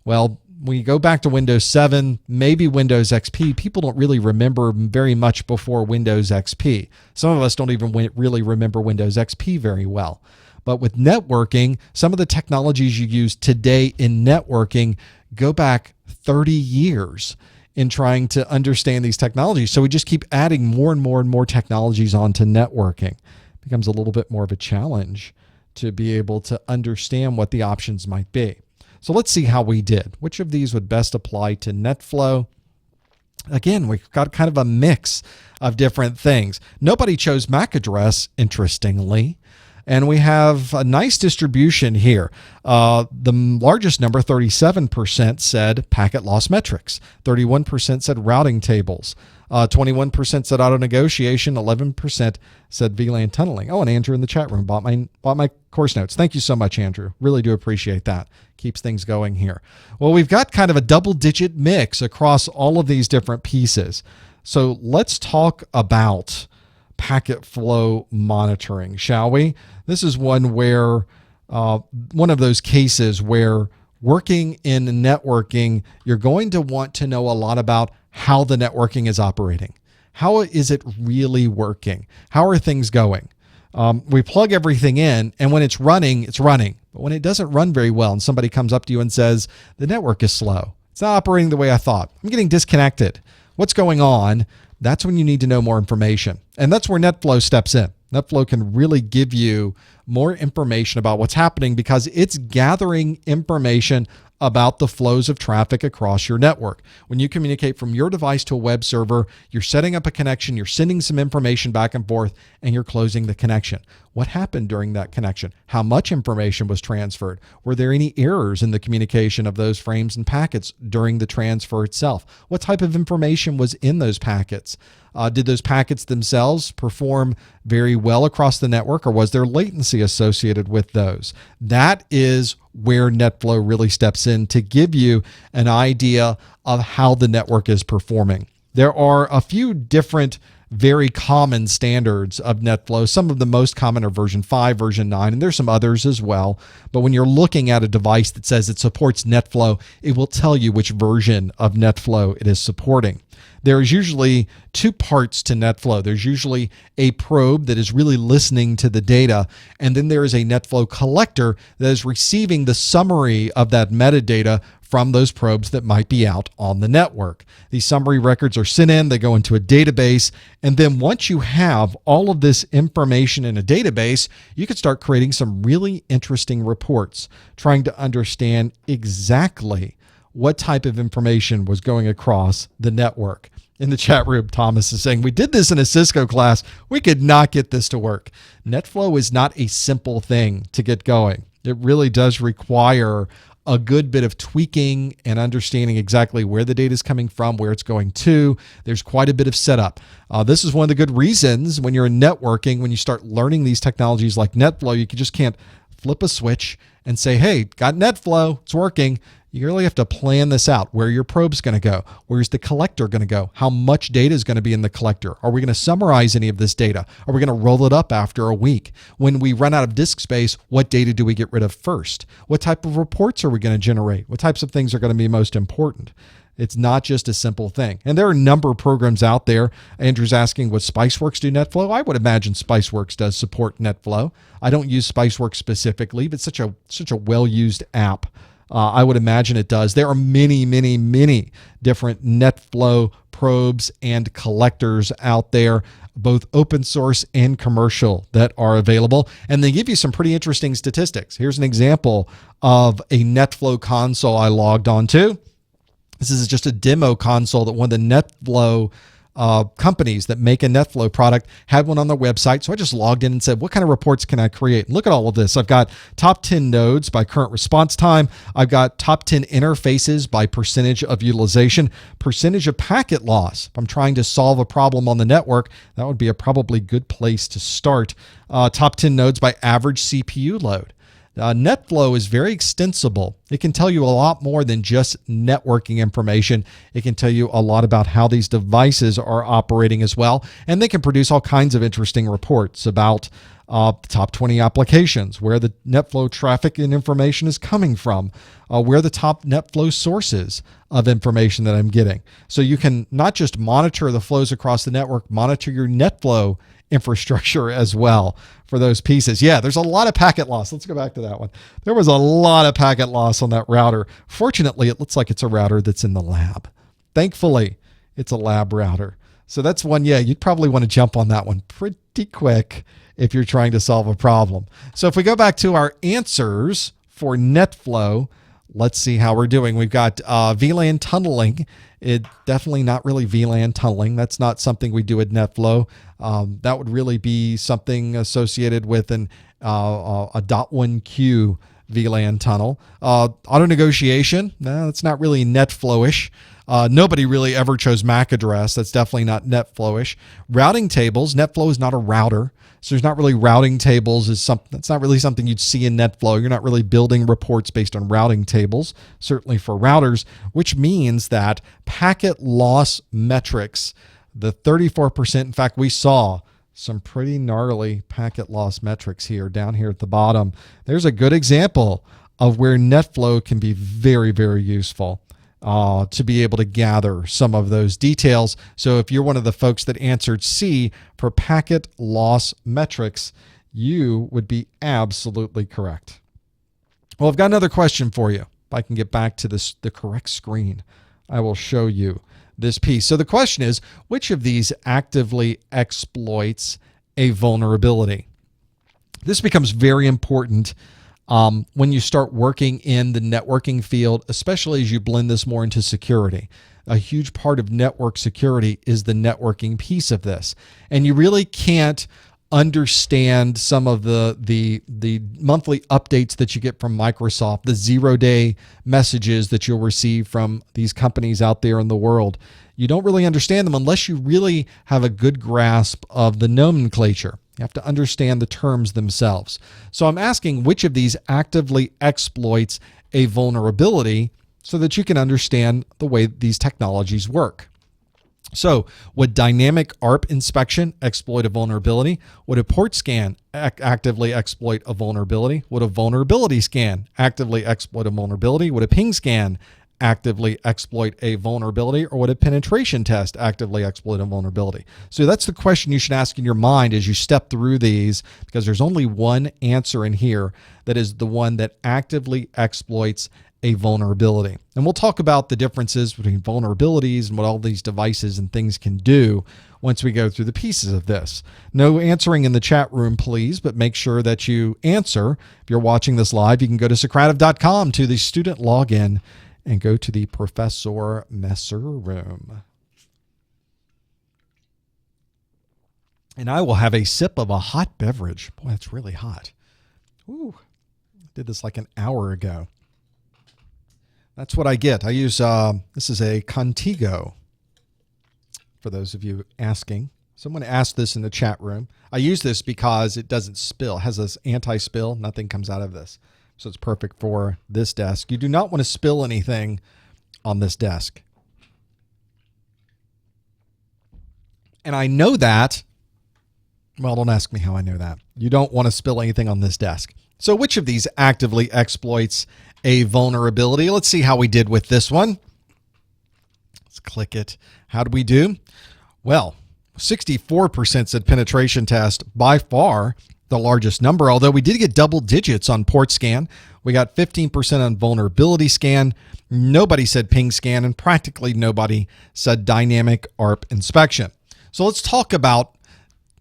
Well, when you go back to Windows 7, maybe Windows XP, people don't really remember very much before Windows XP. Some of us don't even really remember Windows XP very well. But with networking, some of the technologies you use today in networking go back 30 years in trying to understand these technologies. So we just keep adding more and more and more technologies onto networking. It becomes a little bit more of a challenge to be able to understand what the options might be. So let's see how we did. Which of these would best apply to NetFlow? Again, we've got kind of a mix of different things. Nobody chose MAC address, interestingly. And we have a nice distribution here. The largest number, 37%, said packet loss metrics. 31% said routing tables. 21% said auto negotiation. 11% said VLAN tunneling. Oh, and Andrew in the chat room bought my course notes. Thank you so much, Andrew. Really do appreciate that. Keeps things going here. Well, we've got kind of a double-digit mix across all of these different pieces. So let's talk about packet flow monitoring, shall we? This is one of those cases where working in networking, you're going to want to know a lot about how the networking is operating. How is it really working? How are things going? We plug everything in, and when it's running, it's running. But when it doesn't run very well and somebody comes up to you and says, the network is slow, it's not operating the way I thought, I'm getting disconnected, what's going on? That's when you need to know more information. And that's where NetFlow steps in. NetFlow can really give you more information about what's happening because it's gathering information about the flows of traffic across your network. When you communicate from your device to a web server, you're setting up a connection, you're sending some information back and forth, and you're closing the connection. What happened during that connection? How much information was transferred? Were there any errors in the communication of those frames and packets during the transfer itself? What type of information was in those packets? Did those packets themselves perform very well across the network, or was there latency associated with those? That is where NetFlow really steps in to give you an idea of how the network is performing. There are a few different very common standards of NetFlow. Some of the most common are version 5, version 9, and there's some others as well. But when you're looking at a device that says it supports NetFlow, it will tell you which version of NetFlow it is supporting. There is usually two parts to NetFlow. There's usually a probe that is really listening to the data, and then there is a NetFlow collector that is receiving the summary of that metadata from those probes that might be out on the network. These summary records are sent in, they go into a database, and then once you have all of this information in a database, you can start creating some really interesting reports, trying to understand exactly what type of information was going across the network. In the chat room, Thomas is saying, we did this in a Cisco class. We could not get this to work. NetFlow is not a simple thing to get going. It really does require a good bit of tweaking and understanding exactly where the data is coming from, where it's going to. There's quite a bit of setup. This is one of the good reasons when you're in networking, when you start learning these technologies like NetFlow, you just can't flip a switch and say, hey, got NetFlow, it's working. You really have to plan this out. Where your probe's going to go? Where's the collector going to go? How much data is going to be in the collector? Are we going to summarize any of this data? Are we going to roll it up after a week? When we run out of disk space, what data do we get rid of first? What type of reports are we going to generate? What types of things are going to be most important? It's not just a simple thing. And there are a number of programs out there. Andrew's asking, would Spiceworks do NetFlow? I would imagine Spiceworks does support NetFlow. I don't use Spiceworks specifically, but it's such a well-used app. I would imagine it does. There are many, many, many different NetFlow probes and collectors out there, both open source and commercial, that are available. And they give you some pretty interesting statistics. Here's an example of a NetFlow console I logged onto. This is just a demo console that one of the NetFlow companies that make a NetFlow product had one on their website. So I just logged in and said, what kind of reports can I create? And look at all of this. I've got top 10 nodes by current response time. I've got top 10 interfaces by percentage of utilization, percentage of packet loss. If I'm trying to solve a problem on the network, that would be a probably good place to start. Top 10 nodes by average CPU load. NetFlow is very extensible. It can tell you a lot more than just networking information. It can tell you a lot about how these devices are operating as well. And they can produce all kinds of interesting reports about the top 20 applications, where the NetFlow traffic and information is coming from, where the top NetFlow sources of information that I'm getting. So you can not just monitor the flows across the network, monitor your NetFlow infrastructure as well for those pieces. Yeah, there's a lot of packet loss. Let's go back to that one. There was a lot of packet loss on that router. Fortunately, it looks like it's a router that's in the lab. Thankfully, it's a lab router. So that's one, yeah, you'd probably want to jump on that one pretty quick if you're trying to solve a problem. So if we go back to our answers for NetFlow, let's see how we're doing. We've got VLAN tunneling. It definitely not really VLAN tunneling. That's not something we do at NetFlow. That would really be something associated with a .1Q VLAN tunnel. Auto negotiation. No, that's not really NetFlowish. Nobody really ever chose MAC address. That's definitely not NetFlowish. Routing tables. NetFlow is not a router. So there's not really routing tables. That's not really something you'd see in NetFlow. You're not really building reports based on routing tables, certainly for routers, which means that packet loss metrics, the 34%, in fact, we saw some pretty gnarly packet loss metrics here, down here at the bottom. There's a good example of where NetFlow can be very, very useful. To be able to gather some of those details. So if you're one of the folks that answered C for packet loss metrics, you would be absolutely correct. Well, I've got another question for you. If I can get back to the correct screen, I will show you this piece. So the question is, which of these actively exploits a vulnerability? This becomes very important when you start working in the networking field, especially as you blend this more into security. A huge part of network security is the networking piece of this. And you really can't understand some of the monthly updates that you get from Microsoft, the 0-day messages that you'll receive from these companies out there in the world. You don't really understand them unless you really have a good grasp of the nomenclature. You have to understand the terms themselves. So I'm asking which of these actively exploits a vulnerability so that you can understand the way these technologies work. So would dynamic ARP inspection exploit a vulnerability? Would a port scan actively exploit a vulnerability? Would a vulnerability scan actively exploit a vulnerability? Would a ping scan actively exploit a vulnerability? Or would a penetration test actively exploit a vulnerability? So that's the question you should ask in your mind as you step through these, because there's only one answer in here that is the one that actively exploits a vulnerability. And we'll talk about the differences between vulnerabilities and what all these devices and things can do once we go through the pieces of this. No answering in the chat room, please, but make sure that you answer. If you're watching this live, you can go to Socrative.com to the student login and go to the Professor Messer room. And I will have a sip of a hot beverage. Boy, that's really hot. Ooh, I did this like an hour ago. That's what I get. I use, this is a Contigo, for those of you asking. Someone asked this in the chat room. I use this because it doesn't spill. It has this anti-spill. Nothing comes out of this. So it's perfect for this desk. You do not want to spill anything on this desk. And I know that. Well, don't ask me how I know that. You don't want to spill anything on this desk. So which of these actively exploits a vulnerability? Let's see how we did with this one. Let's click it. How did we do? Well, 64% said penetration test, by far the largest number, although we did get double digits on port scan. We got 15% on vulnerability scan. Nobody said ping scan, and practically nobody said dynamic ARP inspection. So let's talk about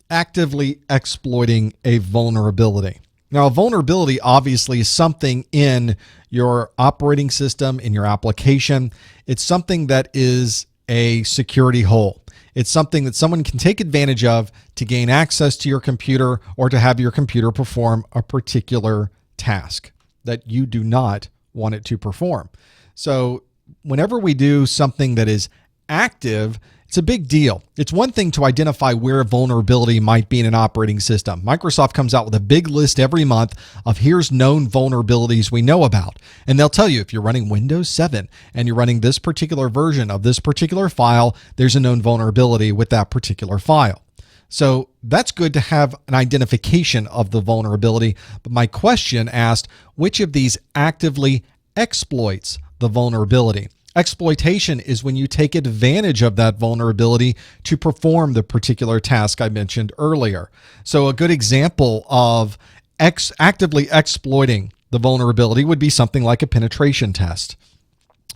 actively exploiting a vulnerability. Now, a vulnerability obviously is something in your operating system, in your application. It's something that is a security hole. It's something that someone can take advantage of to gain access to your computer or to have your computer perform a particular task that you do not want it to perform. So whenever we do something that is active, it's a big deal. It's one thing to identify where a vulnerability might be in an operating system. Microsoft comes out with a big list every month of here's known vulnerabilities we know about. And they'll tell you if you're running Windows 7 and you're running this particular version of this particular file, there's a known vulnerability with that particular file. So that's good to have an identification of the vulnerability. But my question asked, which of these actively exploits the vulnerability? Exploitation is when you take advantage of that vulnerability to perform the particular task I mentioned earlier. So a good example of actively exploiting the vulnerability would be something like a penetration test.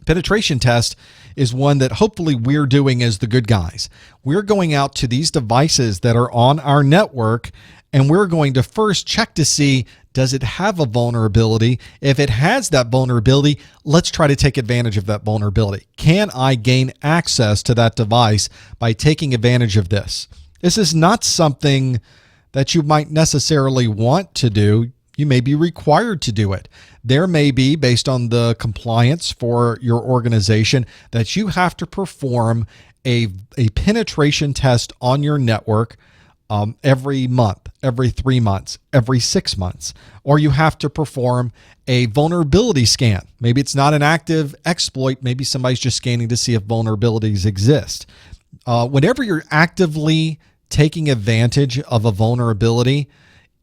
Penetration test is one that hopefully we're doing as the good guys. We're going out to these devices that are on our network, and we're going to first check to see, does it have a vulnerability? If it has that vulnerability, let's try to take advantage of that vulnerability. Can I gain access to that device by taking advantage of this? This is not something that you might necessarily want to do. You may be required to do it. There may be, based on the compliance for your organization, that you have to perform a penetration test on your network every month, every 3 months, every 6 months, or you have to perform a vulnerability scan. Maybe it's not an active exploit. Maybe somebody's just scanning to see if vulnerabilities exist. Whenever you're actively taking advantage of a vulnerability,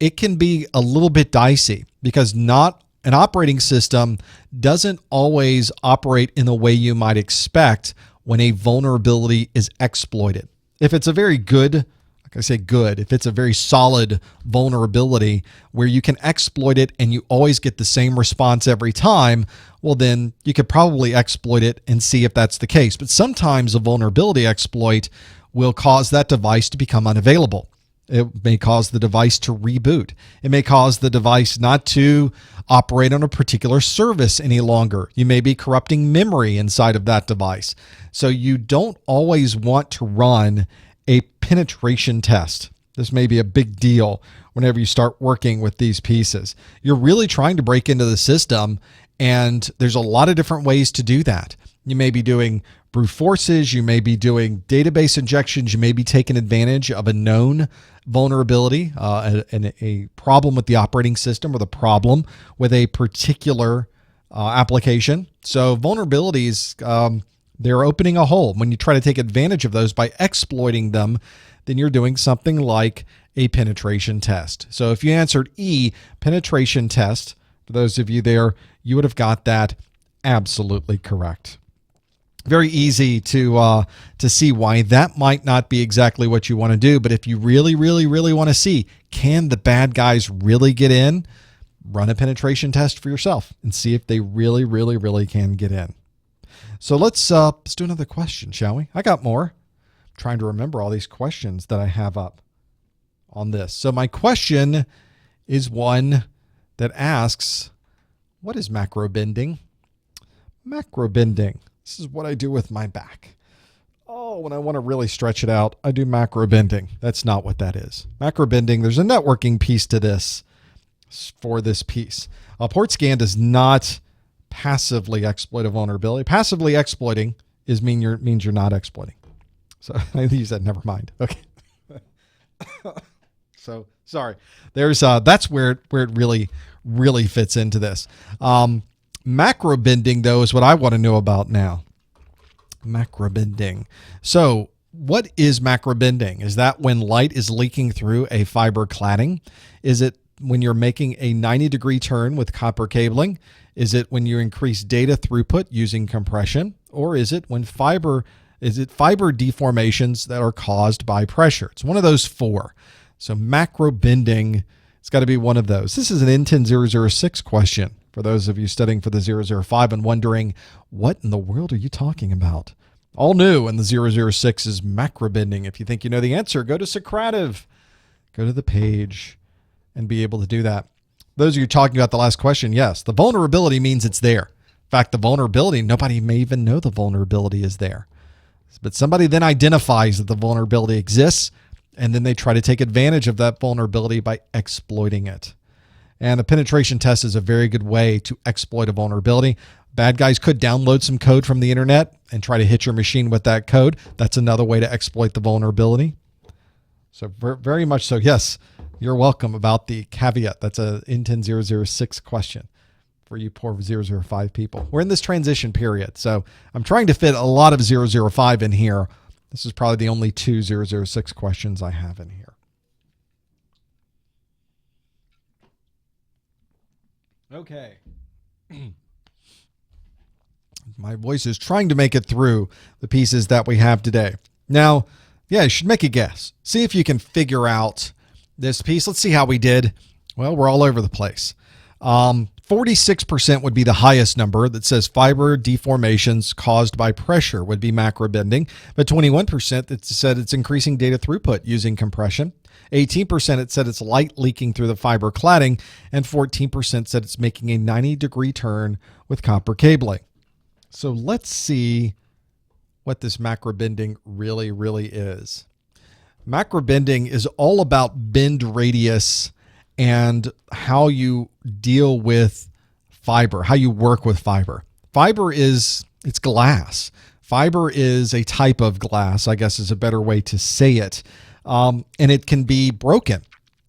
it can be a little bit dicey because not an operating system doesn't always operate in the way you might expect when a vulnerability is exploited. If it's a very good, I say good, if it's a very solid vulnerability where you can exploit it and you always get the same response every time, well, then you could probably exploit it and see if that's the case. But sometimes a vulnerability exploit will cause that device to become unavailable. It may cause the device to reboot. It may cause the device not to operate on a particular service any longer. You may be corrupting memory inside of that device. So you don't always want to run a penetration test. This may be a big deal whenever you start working with these pieces. You're really trying to break into the system, and there's a lot of different ways to do that. You may be doing brute forces, you may be doing database injections, you may be taking advantage of a known vulnerability, a problem with the operating system or the problem with a particular application. So vulnerabilities, they're opening a hole. When you try to take advantage of those by exploiting them, then you're doing something like a penetration test. So if you answered E, penetration test, for those of you there, you would have got that absolutely correct. Very easy to see why that might not be exactly what you want to do. But if you really, really, really want to see, can the bad guys really get in? Run a penetration test for yourself and see if they really, really, really can get in. So let's do another question, shall we? I got more. I'm trying to remember all these questions that I have up on this. So my question is one that asks, what is macro bending? Macro bending. This is what I do with my back. Oh, when I want to really stretch it out, I do macro bending. That's not what that is. Macro bending, there's a networking piece to this for this piece. Port scan does not passively exploit a vulnerability. Passively exploiting means you're not exploiting. So I use that. Never mind. Okay. So sorry. There's that's where it really fits into this. Macro bending, though, is what I want to know about now. Macro bending. So what is macro bending? Is that when light is leaking through a fiber cladding? Is it when you're making a 90-degree turn with copper cabling? Is it when you increase data throughput using compression? Or is it when fiber deformations that are caused by pressure? It's one of those four. So macro bending, it's got to be one of those. This is an N10006 question for those of you studying for the 005 and wondering, what in the world are you talking about? All new in the 006 is macro bending. If you think you know the answer, go to Socrative. Go to the page and be able to do that. Those of you talking about the last question, yes, the vulnerability means it's there. In fact, the vulnerability, nobody may even know the vulnerability is there. But somebody then identifies that the vulnerability exists, and then they try to take advantage of that vulnerability by exploiting it. And a penetration test is a very good way to exploit a vulnerability. Bad guys could download some code from the internet and try to hit your machine with that code. That's another way to exploit the vulnerability. So very much so, yes, you're welcome about the caveat. That's a N10006 question for you poor 005 people. We're in this transition period, so I'm trying to fit a lot of 005 in here. This is probably the only two 006 questions I have in here. Okay. My voice is trying to make it through the pieces that we have today. Now, yeah, you should make a guess. See if you can figure out this piece. Let's see how we did. Well, we're all over the place. 46% would be the highest number that says fiber deformations caused by pressure would be macro bending, but 21% that said it's increasing data throughput using compression. 18% it said it's light leaking through the fiber cladding, and 14% said it's making a 90-degree turn with copper cabling. So let's see what this macro bending really is. Macro bending is all about bend radius and how you deal with fiber, how you work with fiber. Fiber it's glass. Fiber is a type of glass, I guess is a better way to say it. And it can be broken.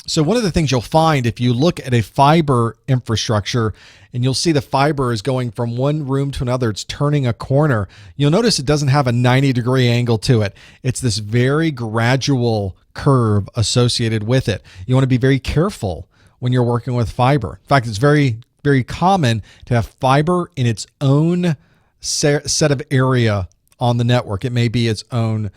So one of the things you'll find if you look at a fiber infrastructure and you'll see the fiber is going from one room to another, it's turning a corner, you'll notice it doesn't have a 90-degree angle to it. It's this very gradual curve associated with it. You want to be very careful when you're working with fiber. In fact, it's very, very common to have fiber in its own set of area on the network. It may be its own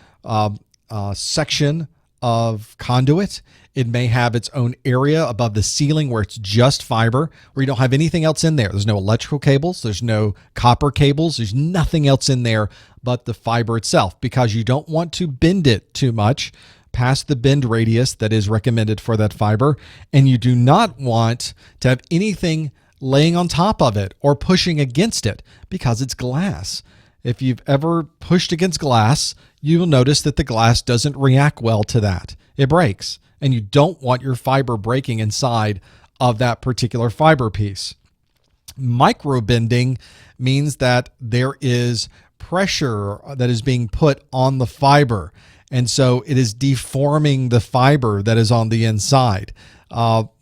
section of conduit. It may have its own area above the ceiling where it's just fiber, where you don't have anything else in there. There's no electrical cables. There's no copper cables. There's nothing else in there but the fiber itself, because you don't want to bend it too much past the bend radius that is recommended for that fiber. And you do not want to have anything laying on top of it or pushing against it because it's glass. If you've ever pushed against glass, you will notice that the glass doesn't react well to that. It breaks, and you don't want your fiber breaking inside of that particular fiber piece. Micro bending means that there is pressure that is being put on the fiber, And so it is deforming the fiber that is on the inside.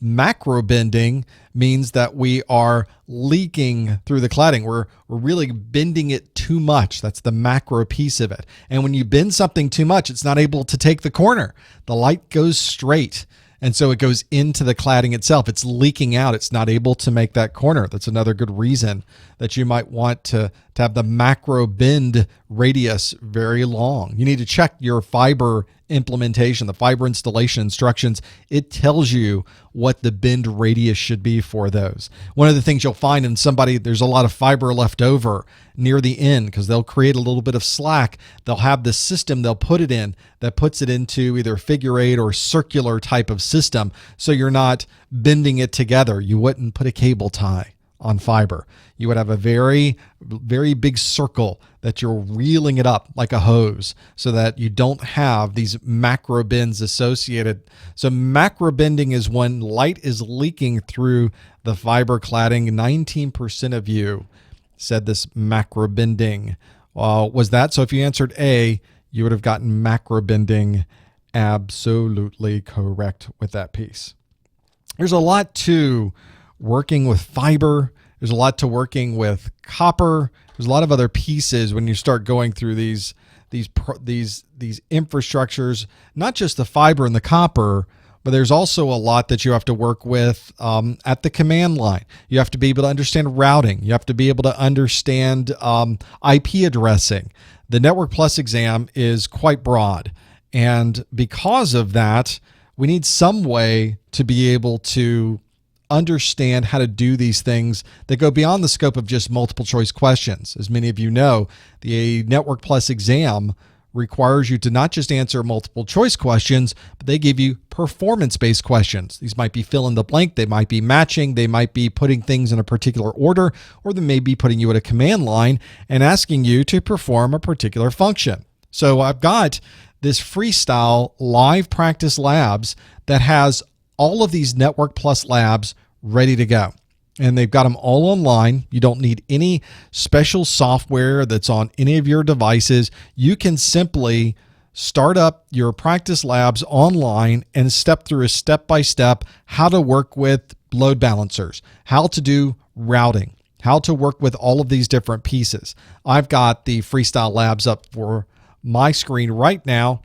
Macro bending means that we are leaking through the cladding. We're really bending it too much. That's the macro piece of it. And when you bend something too much, it's not able to take the corner. The light goes straight. And so it goes into the cladding itself. It's leaking out. It's not able to make that corner. That's another good reason that you might want to have the macro bend radius very long. You need to check your fiber implementation, the fiber installation instructions. It tells you what the bend radius should be for those. One of the things you'll find in somebody, there's a lot of fiber left over near the end because they'll create a little bit of slack. They'll have the system they'll put it in that puts it into either figure eight or circular type of system. So you're not bending it together. You wouldn't put a cable tie on fiber. You would have a very, very big circle that you're reeling it up like a hose so that you don't have these macro bends associated. So macro bending is when light is leaking through the fiber cladding. 19% of you said this macro bending was that. So if you answered A, you would have gotten macro bending absolutely correct with that piece. There's a lot to working with fiber. There's a lot to working with copper. There's a lot of other pieces when you start going through these infrastructures, not just the fiber and the copper, but there's also a lot that you have to work with at the command line. You have to be able to understand routing. You have to be able to understand IP addressing. The Network Plus exam is quite broad. And because of that, we need some way to be able to understand how to do these things that go beyond the scope of just multiple choice questions. As many of you know, the Network Plus exam requires you to not just answer multiple choice questions, but they give you performance-based questions. These might be fill in the blank, they might be matching, they might be putting things in a particular order, or they may be putting you at a command line and asking you to perform a particular function. So I've got this freestyle live practice labs that has all of these Network Plus labs ready to go. And they've got them all online. You don't need any special software that's on any of your devices. You can simply start up your practice labs online and step through a step-by-step how to work with load balancers, how to do routing, how to work with all of these different pieces. I've got the freestyle labs up for my screen right now.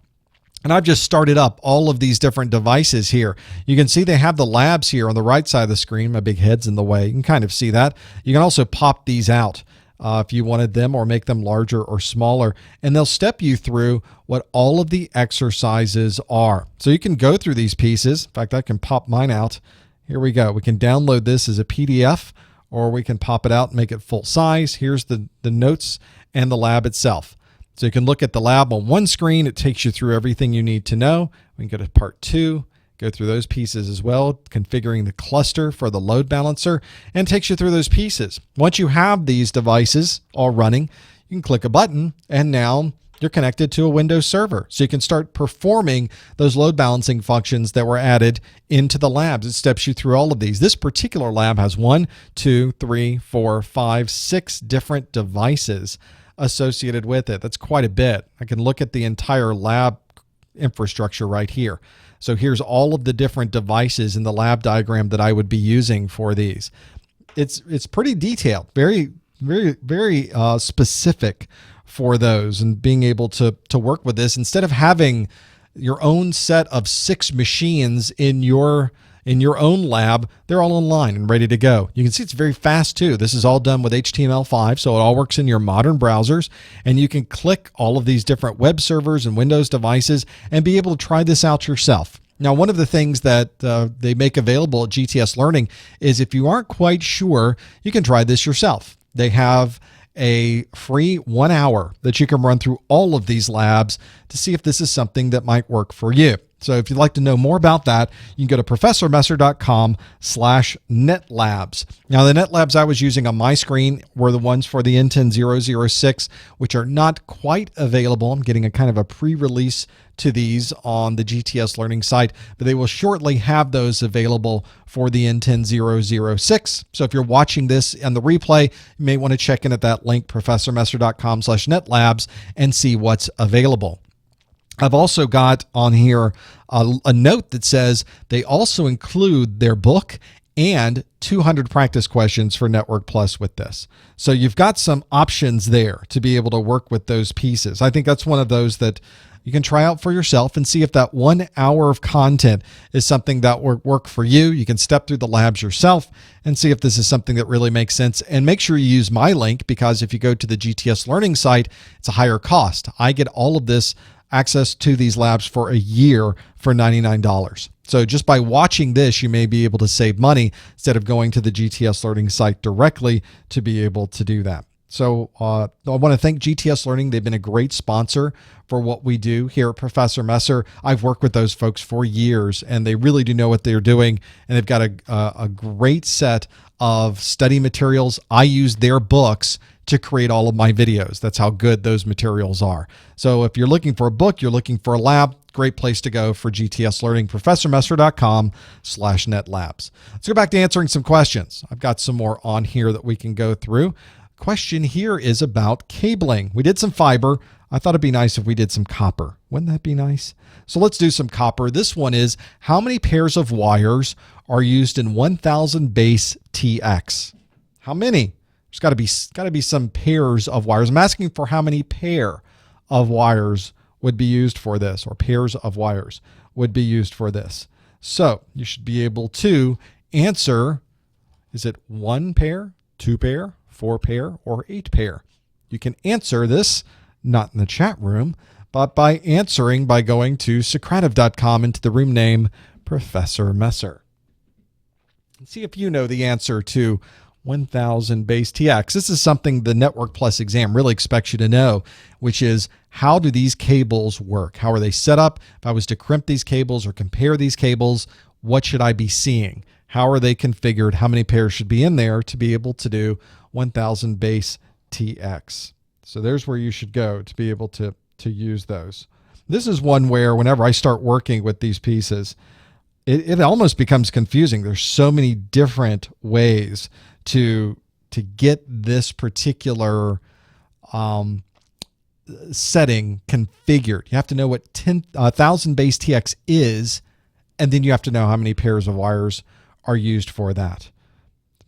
And I've just started up all of these different devices here. You can see they have the labs here on the right side of the screen. My big head's in the way. You can kind of see that. You can also pop these out if you wanted them or make them larger or smaller. And they'll step you through what all of the exercises are. So you can go through these pieces. In fact, I can pop mine out. Here we go. We can download this as a PDF or we can pop it out and make it full size. Here's the notes and the lab itself. So you can look at the lab on one screen. It takes you through everything you need to know. We can go to part 2, go through those pieces as well, configuring the cluster for the load balancer, and takes you through those pieces. Once you have these devices all running, you can click a button, and now you're connected to a Windows server. So you can start performing those load balancing functions that were added into the labs. It steps you through all of these. This particular lab has 1, 2, 3, 4, 5, 6 different devices associated with it. That's quite a bit. I can look at the entire lab infrastructure right here. So here's all of the different devices in the lab diagram that I would be using for these. It's pretty detailed, very, very, very specific for those, and being able to work with this instead of having your own set of 6 machines in your own lab. They're all online and ready to go. You can see it's very fast too. This is all done with HTML5, so it all works in your modern browsers, and you can click all of these different web servers and Windows devices and be able to try this out yourself. Now, one of the things that they make available at GTS Learning is if you aren't quite sure, you can try this yourself. They have a free 1 hour that you can run through all of these labs to see if this is something that might work for you. So if you'd like to know more about that, you can go to professormesser.com/netlabs. Now, the netlabs I was using on my screen were the ones for the N10006, which are not quite available. I'm getting a kind of a pre-release to these on the GTS Learning site, but they will shortly have those available for the N10006. So if you're watching this on the replay, you may want to check in at that link, professormesser.com/netlabs, and see what's available. I've also got on here a note that says they also include their book and 200 practice questions for Network Plus with this. So you've got some options there to be able to work with those pieces. I think that's one of those that you can try out for yourself and see if that 1 hour of content is something that will work for you. You can step through the labs yourself and see if this is something that really makes sense. And make sure you use my link, because if you go to the GTS Learning site, it's a higher cost. I get all of this access to these labs for a year for $99. So just by watching this, you may be able to save money instead of going to the GTS Learning site directly to be able to do that. So I want to thank GTS Learning. They've been a great sponsor for what we do here at Professor Messer. I've worked with those folks for years, and they really do know what they're doing. And they've got a great set of study materials. I use their books to create all of my videos. That's how good those materials are. So if you're looking for a book, you're looking for a lab, great place to go for GTS Learning, professormesser.com/netlabs. Let's go back to answering some questions. I've got some more on here that we can go through. Question here is about cabling. We did some fiber. I thought it'd be nice if we did some copper. Wouldn't that be nice? So let's do some copper. This one is, how many pairs of wires are used in 1000 base TX? How many? There's got to be some pairs of wires. I'm asking for how many pair of wires would be used for this, or pairs of wires would be used for this. So you should be able to answer, is it 1 pair, 2 pair, 4 pair, or 8 pair? You can answer this, not in the chat room, but by answering by going to Socrative.com into the room name Professor Messer. Let's see if you know the answer to 1000 base TX. This is something the Network Plus exam really expects you to know, which is, how do these cables work? How are they set up? If I was to crimp these cables or compare these cables, what should I be seeing? How are they configured? How many pairs should be in there to be able to do 1000 base TX? So there's where you should go to be able to use those. This is one where whenever I start working with these pieces, it almost becomes confusing. There's so many different ways to get this particular setting configured. You have to know what 1000 base TX is, and then you have to know how many pairs of wires are used for that.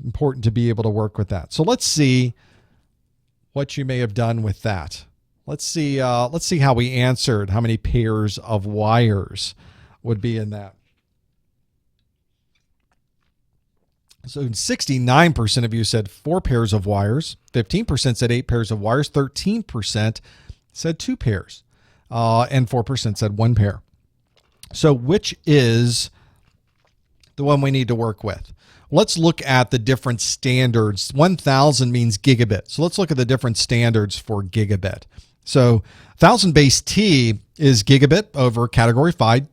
Important to be able to work with that. So let's see what you may have done with that. Let's see how we answered how many pairs of wires would be in that. So 69% of you said 4 pairs of wires, 15% said 8 pairs of wires, 13% said 2 pairs, and 4% said 1 pair. So which is the one we need to work with? Let's look at the different standards. 1000 means gigabit. So let's look at the different standards for gigabit. So 1000 base T is gigabit over category 5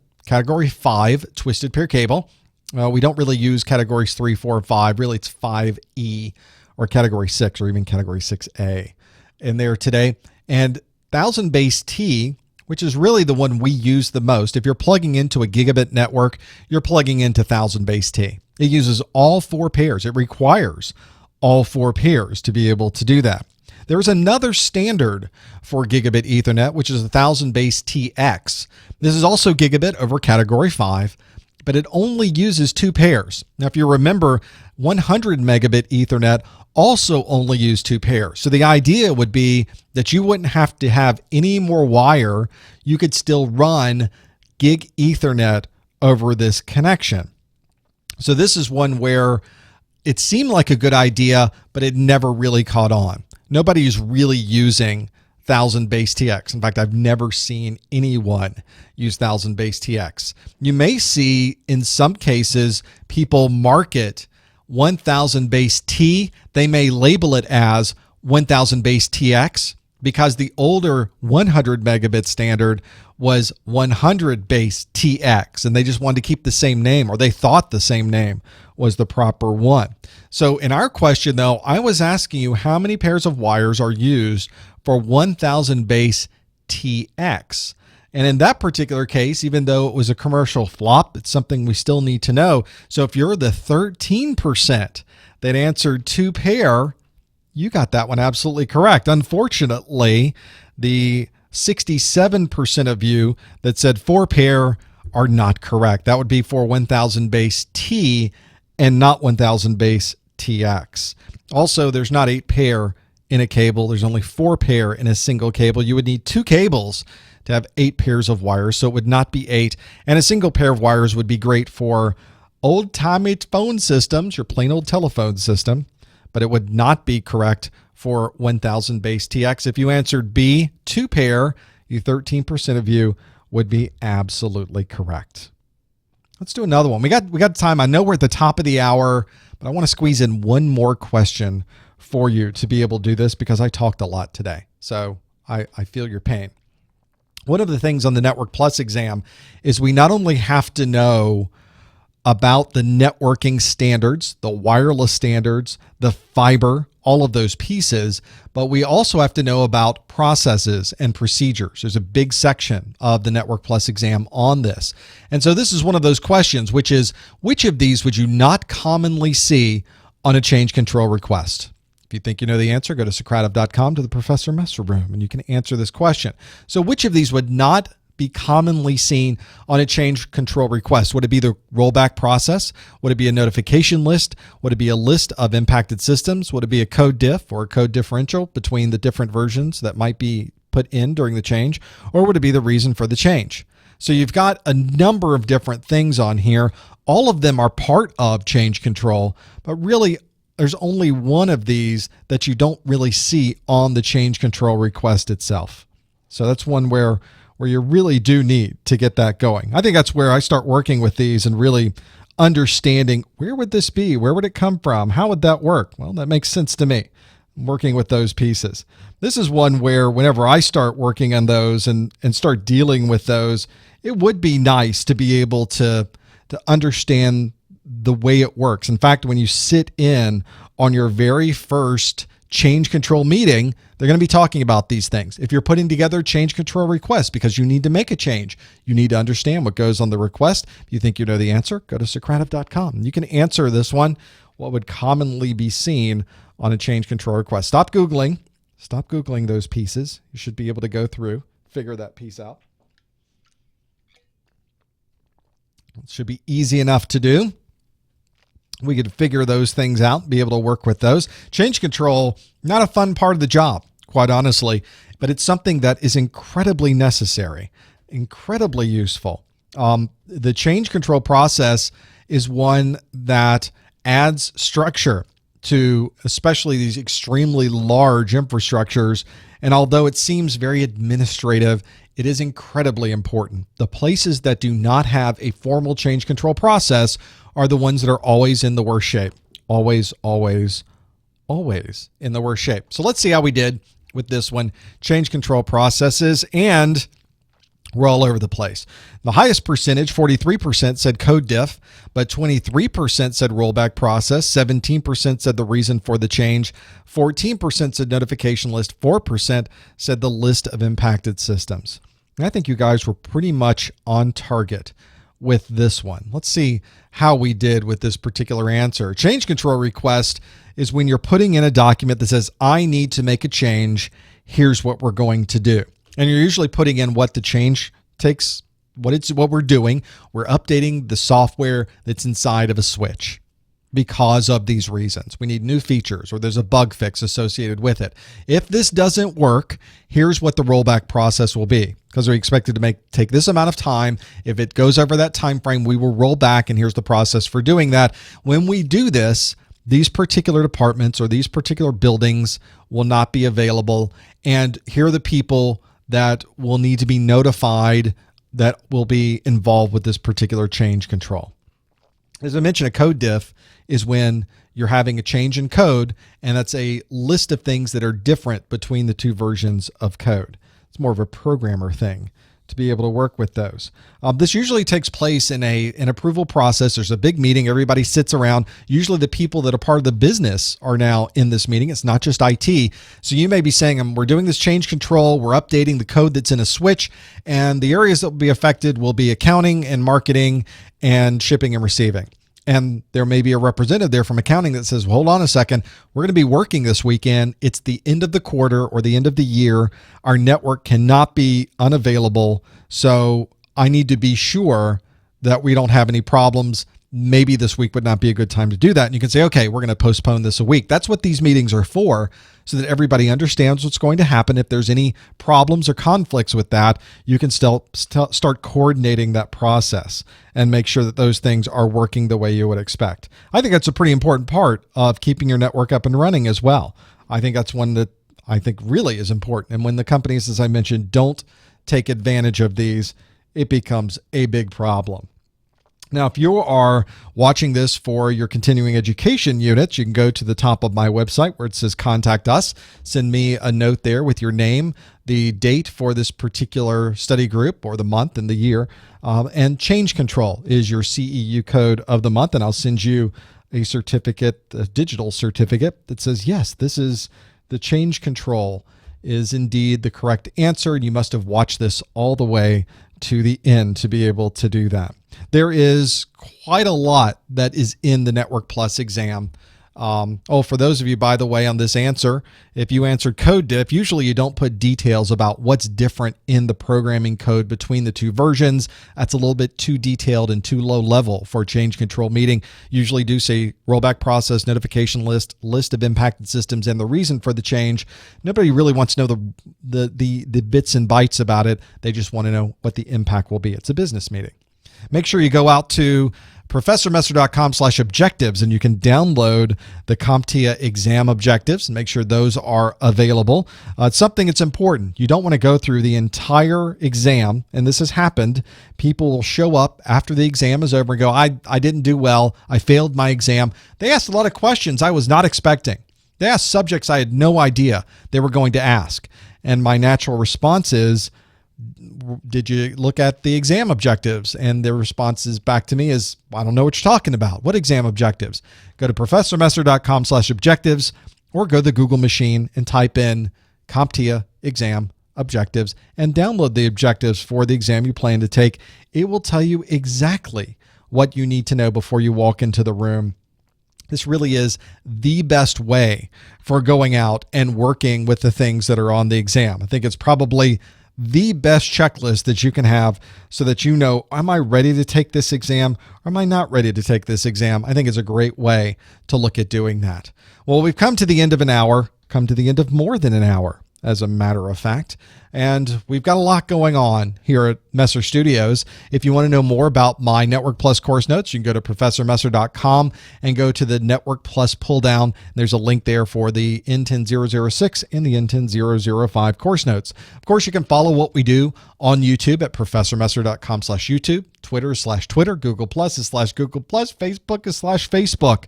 twisted pair cable. We don't really use categories 3, 4, 5. Really, it's 5E or category 6 or even category 6A in there today. And 1000 base T, which is really the one we use the most. If you're plugging into a gigabit network, you're plugging into 1000 base T. It uses all 4 pairs. It requires all 4 pairs to be able to do that. There's another standard for gigabit Ethernet, which is 1000 base TX. This is also gigabit over category 5. But it only uses 2 pairs. Now, if you remember, 100 megabit Ethernet also only used 2 pairs. So the idea would be that you wouldn't have to have any more wire. You could still run gig Ethernet over this connection. So this is one where it seemed like a good idea, but it never really caught on. Nobody's really using 1000 base TX. In fact, I've never seen anyone use 1000 base TX. You may see in some cases people market 1000 base T. They may label it as 1000 base TX because the older 100 megabit standard was 100 base TX, and they just wanted to keep the same name, or they thought the same name was the proper one. So in our question, though, I was asking you how many pairs of wires are used for 1000 base TX. And in that particular case, even though it was a commercial flop, it's something we still need to know. So if you're the 13% that answered 2 pair, you got that one absolutely correct. Unfortunately, the 67% of you that said 4 pair are not correct. That would be for 1000 base T and not 1000 base TX. Also, there's not 8 pair in a cable. There's only 4 pair in a single cable. You would need 2 cables to have 8 pairs of wires, so it would not be 8. And a single pair of wires would be great for old-timey phone systems, your plain old telephone system, but it would not be correct for 1000 base TX. If you answered B, 2 pair, you 13% of you would be absolutely correct. Let's do another one. We got time. I know we're at the top of the hour, but I want to squeeze in one more question for you to be able to do this because I talked a lot today. So I feel your pain. One of the things on the Network Plus exam is we not only have to know about the networking standards, the wireless standards, the fiber, all of those pieces, but we also have to know about processes and procedures. There's a big section of the Network Plus exam on this. And so this is one of those questions, which is, which of these would you not commonly see on a change control request? If you think you know the answer, go to Socrative.com to the Professor Messer Room, and you can answer this question. So which of these would not be commonly seen on a change control request? Would it be the rollback process? Would it be a notification list? Would it be a list of impacted systems? Would it be a code diff or a code differential between the different versions that might be put in during the change? Or would it be the reason for the change? So you've got a number of different things on here. All of them are part of change control, but really there's only one of these that you don't really see on the change control request itself. So that's one where you really do need to get that going. I think that's where I start working with these and really understanding, where would this be? Where would it come from? How would that work? Well, that makes sense to me, working with those pieces. This is one where whenever I start working on those and start dealing with those, it would be nice to be able to understand the way it works. In fact, when you sit in on your very first change control meeting, they're going to be talking about these things. If you're putting together change control requests because you need to make a change, you need to understand what goes on the request. If you think you know the answer, go to Socrative.com. You can answer this one, what would commonly be seen on a change control request. Stop Googling those pieces. You should be able to go through, figure that piece out. It should be easy enough to do. We could figure those things out, be able to work with those. Change control, not a fun part of the job, quite honestly, but it's something that is incredibly necessary, incredibly useful. The change control process is one that adds structure to especially these extremely large infrastructures. And although it seems very administrative, it is incredibly important. The places that do not have a formal change control process are the ones that are always in the worst shape. Always, always, always in the worst shape. So let's see how we did with this one. Change control processes, and we're all over the place. The highest percentage, 43%, said code diff, but 23% said rollback process, 17% said the reason for the change, 14% said notification list, 4% said the list of impacted systems. And I think you guys were pretty much on target with this one. Let's see how we did with this particular answer. Change control request is when you're putting in a document that says, I need to make a change. Here's what we're going to do. And you're usually putting in what the change takes, what we're doing. We're updating the software that's inside of a switch because of these reasons. We need new features, or there's a bug fix associated with it. If this doesn't work, here's what the rollback process will be, because we expected to take this amount of time. If it goes over that time frame, we will roll back, and here's the process for doing that. When we do this, these particular departments or these particular buildings will not be available, and here are the people that will need to be notified that will be involved with this particular change control. As I mentioned, a code diff is when you're having a change in code, and that's a list of things that are different between the two versions of code. It's more of a programmer thing to be able to work with those. This usually takes place in an approval process. There's a big meeting. Everybody sits around. Usually the people that are part of the business are now in this meeting. It's not just IT. So you may be saying, we're doing this change control. We're updating the code that's in a switch. And the areas that will be affected will be accounting and marketing and shipping and receiving. And there may be a representative there from accounting that says, well, hold on a second, we're going to be working this weekend. It's the end of the quarter or the end of the year. Our network cannot be unavailable. So I need to be sure that we don't have any problems. Maybe this week would not be a good time to do that. And you can say, okay, we're going to postpone this a week. That's what these meetings are for, so that everybody understands what's going to happen. If there's any problems or conflicts with that, you can still start coordinating that process and make sure that those things are working the way you would expect. I think that's a pretty important part of keeping your network up and running as well. I think that's one that I think really is important. And when the companies, as I mentioned, don't take advantage of these, it becomes a big problem. Now, if you are watching this for your continuing education units, you can go to the top of my website where it says Contact Us. Send me a note there with your name, the date for this particular study group or the month and the year, and change control is your CEU code of the month, and I'll send you a certificate, a digital certificate that says, yes, this is the change control is indeed the correct answer, and you must have watched this all the way to the end to be able to do that. There is quite a lot that is in the Network Plus exam. For those of you, by the way, on this answer, if you answered code diff, usually you don't put details about what's different in the programming code between the two versions. That's a little bit too detailed and too low level for a change control meeting. Usually do say rollback process, notification list of impacted systems, and the reason for the change. Nobody really wants to know the bits and bytes about it. They just want to know what the impact will be. It's a business meeting. Make sure you go out to ProfessorMesser.com/objectives and you can download the CompTIA exam objectives and make sure those are available. It's something that's important. You don't want to go through the entire exam, and this has happened. People will show up after the exam is over and go, I didn't do well. I failed my exam. They asked a lot of questions I was not expecting. They asked subjects I had no idea they were going to ask. And my natural response is, did you look at the exam objectives? And their responses back to me is, I don't know what you're talking about. What exam objectives? Go to ProfessorMesser.com/objectives or go to the Google machine and type in CompTIA exam objectives and download the objectives for the exam you plan to take. It will tell you exactly what you need to know before you walk into the room. This really is the best way for going out and working with the things that are on the exam. I think it's probably the best checklist that you can have so that you know, am I ready to take this exam or am I not ready to take this exam? I think it's a great way to look at doing that. Well, we've come to the end of an hour, come to the end of more than an hour, as a matter of fact. And we've got a lot going on here at Messer Studios. If you want to know more about my Network Plus course notes, you can go to ProfessorMesser.com and go to the Network Plus pull down. There's a link there for the N10006 and the N10005 course notes. Of course, you can follow what we do on YouTube at ProfessorMesser.com/YouTube, Twitter/Twitter, Google Plus /Google Plus, Facebook /Facebook.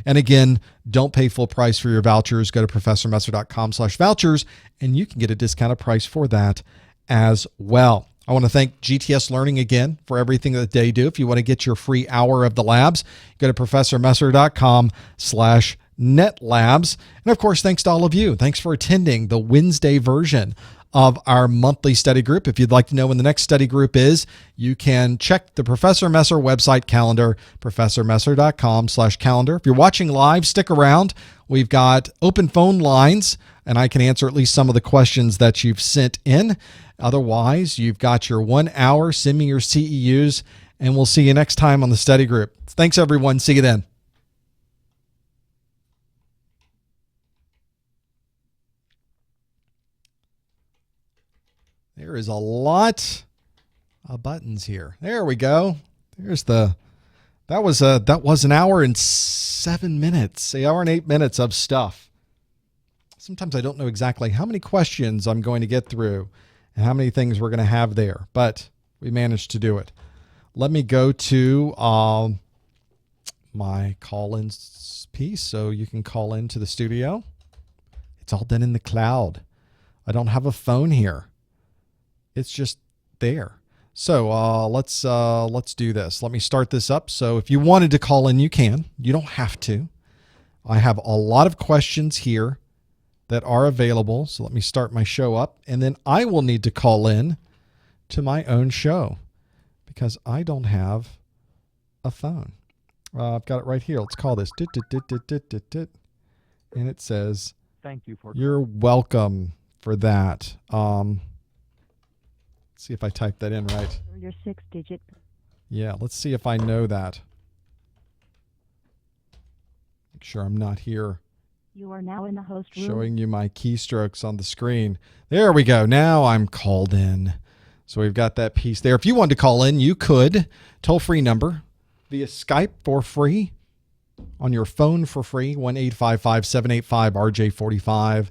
And again, don't pay full price for your vouchers. Go to ProfessorMesser.com/vouchers and you can get a discounted price for that as well. I want to thank GTS Learning again for everything that they do. If you want to get your free hour of the labs, go to ProfessorMesser.com/netlabs. And of course, thanks to all of you. Thanks for attending the Wednesday version of our monthly study group. If you'd like to know when the next study group is, you can check the Professor Messer website calendar, ProfessorMesser.com/calendar. If you're watching live, stick around. We've got open phone lines, and I can answer at least some of the questions that you've sent in. Otherwise, you've got your 1 hour. Send me your CEUs, and we'll see you next time on the study group. Thanks, everyone. See you then. There is a lot of buttons here. There we go. There's that was an hour and 7 minutes, an hour and 8 minutes of stuff. Sometimes I don't know exactly how many questions I'm going to get through and how many things we're going to have there, but we managed to do it. Let me go to my call-in piece so you can call into the studio. It's all done in the cloud. I don't have a phone here. It's just there. So let's do this. Let me start this up. So if you wanted to call in, you can. You don't have to. I have a lot of questions here that are available. So let me start my show up, and then I will need to call in to my own show because I don't have a phone. I've got it right here. Let's call this. And it says, Thank you for you're welcome for that. Let's see if I type that in right. Your 6-digit. Yeah, let's see if I know that. Make sure I'm not here You are now in the host room. showing you my keystrokes on the screen. There we go. Now I'm called in. So we've got that piece there. If you wanted to call in, you could. Toll-free number via Skype for free. On your phone for free. 1-855-785-RJ45.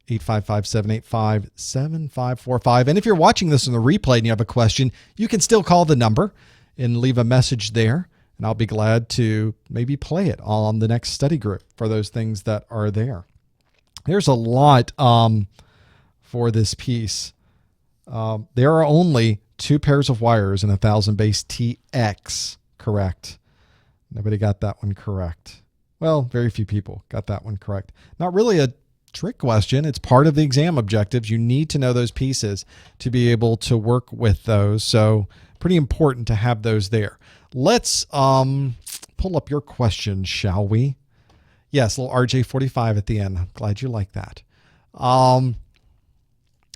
855-785-7545. And if you're watching this in the replay and you have a question, you can still call the number and leave a message there. And I'll be glad to maybe play it on the next study group for those things that are there. There's a lot for this piece. There are only 2 pairs of wires in 1000 base TX, correct? Nobody got that one correct. Well, very few people got that one correct. Not really a trick question. It's part of the exam objectives. You need to know those pieces to be able to work with those. So pretty important to have those there. Let's pull up your questions, shall we? Yes, little RJ45 at the end. I'm glad you like that.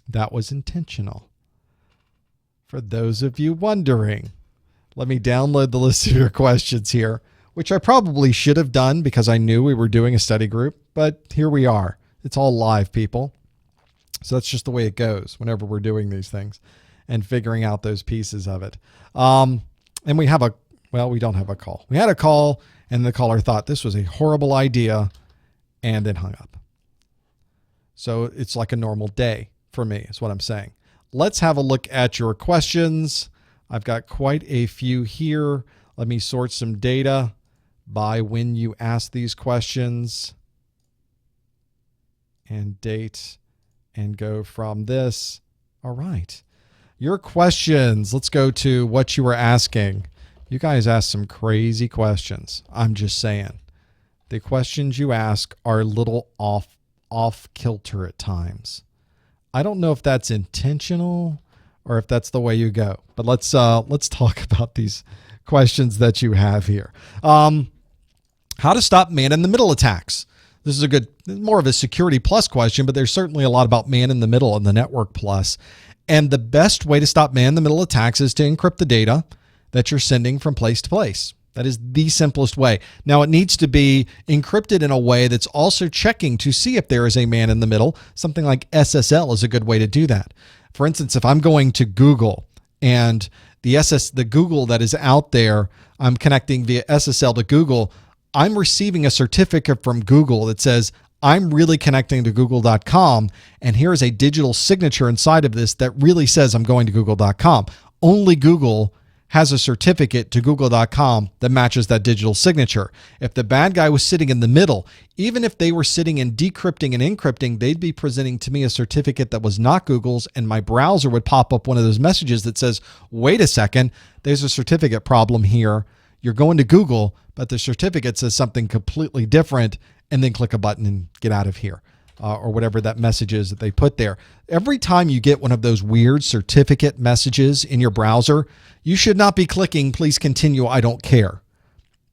That was intentional. For those of you wondering, let me download the list of your questions here, which I probably should have done because I knew we were doing a study group, but here we are. It's all live, people. So that's just the way it goes whenever we're doing these things and figuring out those pieces of it. And we have we don't have a call. We had a call and the caller thought this was a horrible idea and then hung up. So it's like a normal day for me is what I'm saying. Let's have a look at your questions. I've got quite a few here. Let me sort some data by when you ask these questions and date and go from this. All right. Your questions. Let's go to what you were asking. You guys asked some crazy questions. I'm just saying. The questions you ask are a little off kilter at times. I don't know if that's intentional or if that's the way you go. But let's talk about these questions that you have here. How to stop man-in-the-middle attacks. This is more of a security plus question, but there's certainly a lot about man-in-the-middle and the network plus. And the best way to stop man-in-the-middle attacks is to encrypt the data that you're sending from place to place. That is the simplest way. Now, it needs to be encrypted in a way that's also checking to see if there is a man in the middle. Something like SSL is a good way to do that. For instance, if I'm going to Google and the Google that is out there, I'm connecting via SSL to Google, I'm receiving a certificate from Google that says, I'm really connecting to google.com, and here is a digital signature inside of this that really says I'm going to google.com. Only Google has a certificate to google.com that matches that digital signature. If the bad guy was sitting in the middle, even if they were sitting and decrypting and encrypting, they'd be presenting to me a certificate that was not Google's, and my browser would pop up one of those messages that says, wait a second, there's a certificate problem here. You're going to Google, but the certificate says something completely different, and then click a button and get out of here. Or whatever that message is that they put there. Every time you get one of those weird certificate messages in your browser, you should not be clicking, please continue, I don't care,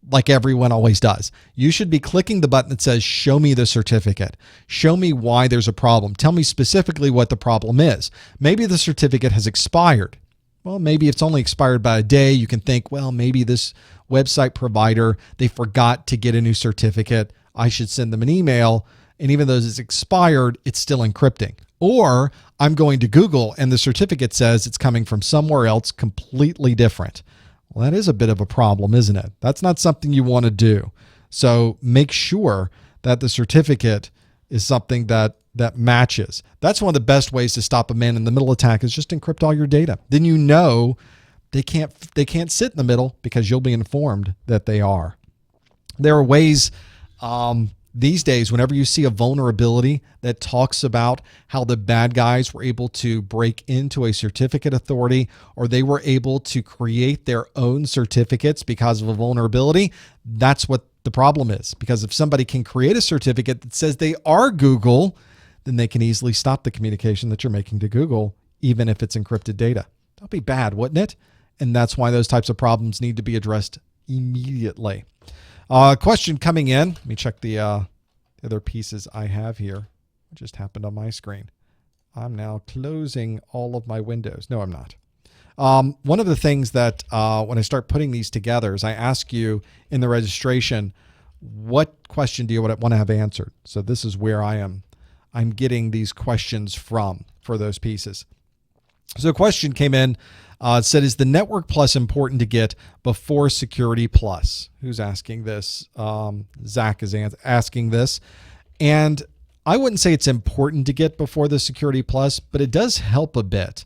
like everyone always does. You should be clicking the button that says, show me the certificate. Show me why there's a problem. Tell me specifically what the problem is. Maybe the certificate has expired. Well, maybe it's only expired by a day. You can think, well, maybe this website provider, they forgot to get a new certificate. I should send them an email. And even though it's expired, it's still encrypting. Or I'm going to Google and the certificate says it's coming from somewhere else completely different. Well, that is a bit of a problem, isn't it? That's not something you want to do. So make sure that the certificate is something that matches. That's one of the best ways to stop a man-in-the-middle attack is just encrypt all your data. Then you know they can't sit in the middle because you'll be informed that they are. There are ways these days, whenever you see a vulnerability that talks about how the bad guys were able to break into a certificate authority or they were able to create their own certificates because of a vulnerability, that's what the problem is. Because if somebody can create a certificate that says they are Google, then they can easily stop the communication that you're making to Google, even if it's encrypted data. That'd be bad, wouldn't it? And that's why those types of problems need to be addressed immediately. Question coming in. Let me check the other pieces I have here. It just happened on my screen. I'm now closing all of my windows. No, I'm not. One of the things that when I start putting these together is I ask you in the registration, what question do you want to have answered? So this is where I'm getting these questions from for those pieces. So a question came in, said, is the Network Plus important to get before Security Plus? Who's asking this? Zach is asking this. And I wouldn't say it's important to get before the Security Plus, but it does help a bit.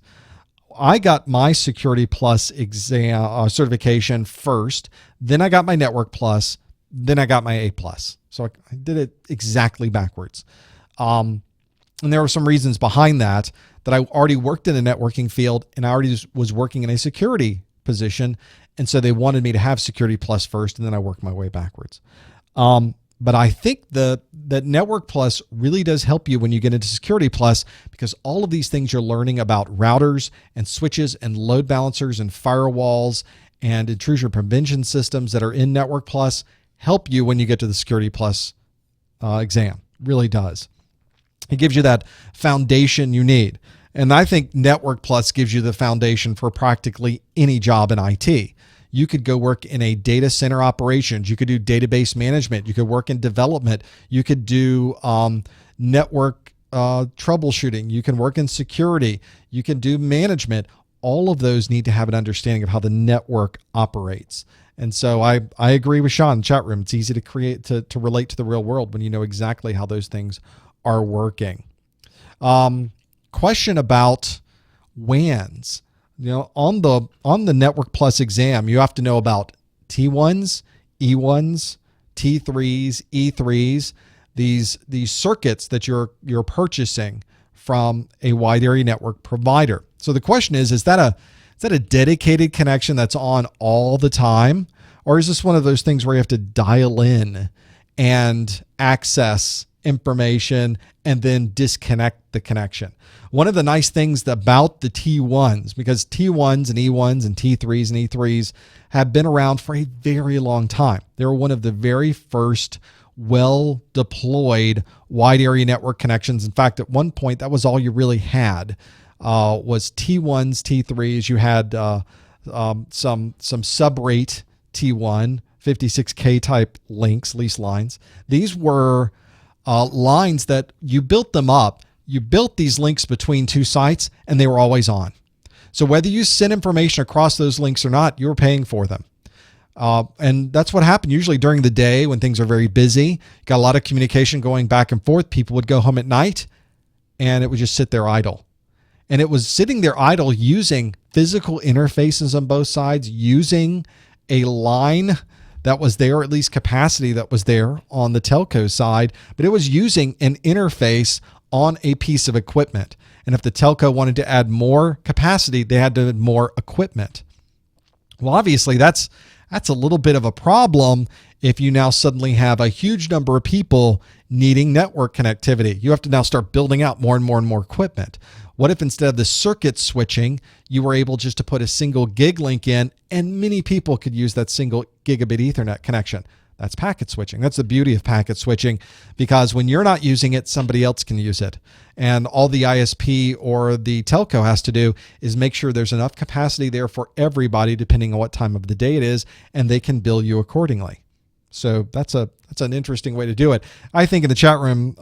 I got my Security Plus exam certification first, then I got my Network Plus, then I got my A Plus. So I did it exactly backwards. And there were some reasons behind that I already worked in the networking field and I already was working in a security position. And so they wanted me to have Security Plus first, and then I worked my way backwards. But I think that Network Plus really does help you when you get into Security Plus, because all of these things you're learning about routers and switches and load balancers and firewalls and intrusion prevention systems that are in Network Plus help you when you get to the Security Plus exam. Really does. It gives you that foundation you need. And I think Network Plus gives you the foundation for practically any job in IT. You could go work in a data center operations. You could do database management. You could work in development. You could do network troubleshooting. You can work in security. You can do management. All of those need to have an understanding of how the network operates. And so I agree with Sean in the chat room. It's easy to create to relate to the real world when you know exactly how those things are working. Question about WANs. You know, on the Network Plus exam, you have to know about T1s, E1s, T3s, E3s, these circuits that you're purchasing from a wide area network provider. So the question is that a dedicated connection that's on all the time, or is this one of those things where you have to dial in and access information and then disconnect the connection? One of the nice things about the T1s, because T1s and E1s and T3s and E3s have been around for a very long time. They were one of the very first well-deployed wide area network connections. In fact, at one point, that was all you really had, was T1s, T3s. You had some sub-rate T1, 56K type links, lease lines. These were lines that you built them up. You built these links between two sites and they were always on. So whether you send information across those links or not, you were paying for them. And that's what happened usually during the day when things are very busy. Got a lot of communication going back and forth. People would go home at night and it would just sit there idle. And it was sitting there idle using physical interfaces on both sides, using a line that was there, or at least capacity that was there on the telco side, but it was using an interface on a piece of equipment. And if the telco wanted to add more capacity, they had to add more equipment. Well, obviously that's a little bit of a problem if you now suddenly have a huge number of people needing network connectivity. You have to now start building out more and more and more equipment. What if instead of the circuit switching, you were able just to put a single gig link in and many people could use that single gigabit Ethernet connection? That's packet switching. That's the beauty of packet switching, because when you're not using it, somebody else can use it. And all the ISP or the telco has to do is make sure there's enough capacity there for everybody, depending on what time of the day it is, and they can bill you accordingly. So that's an interesting way to do it. I think in the chat room,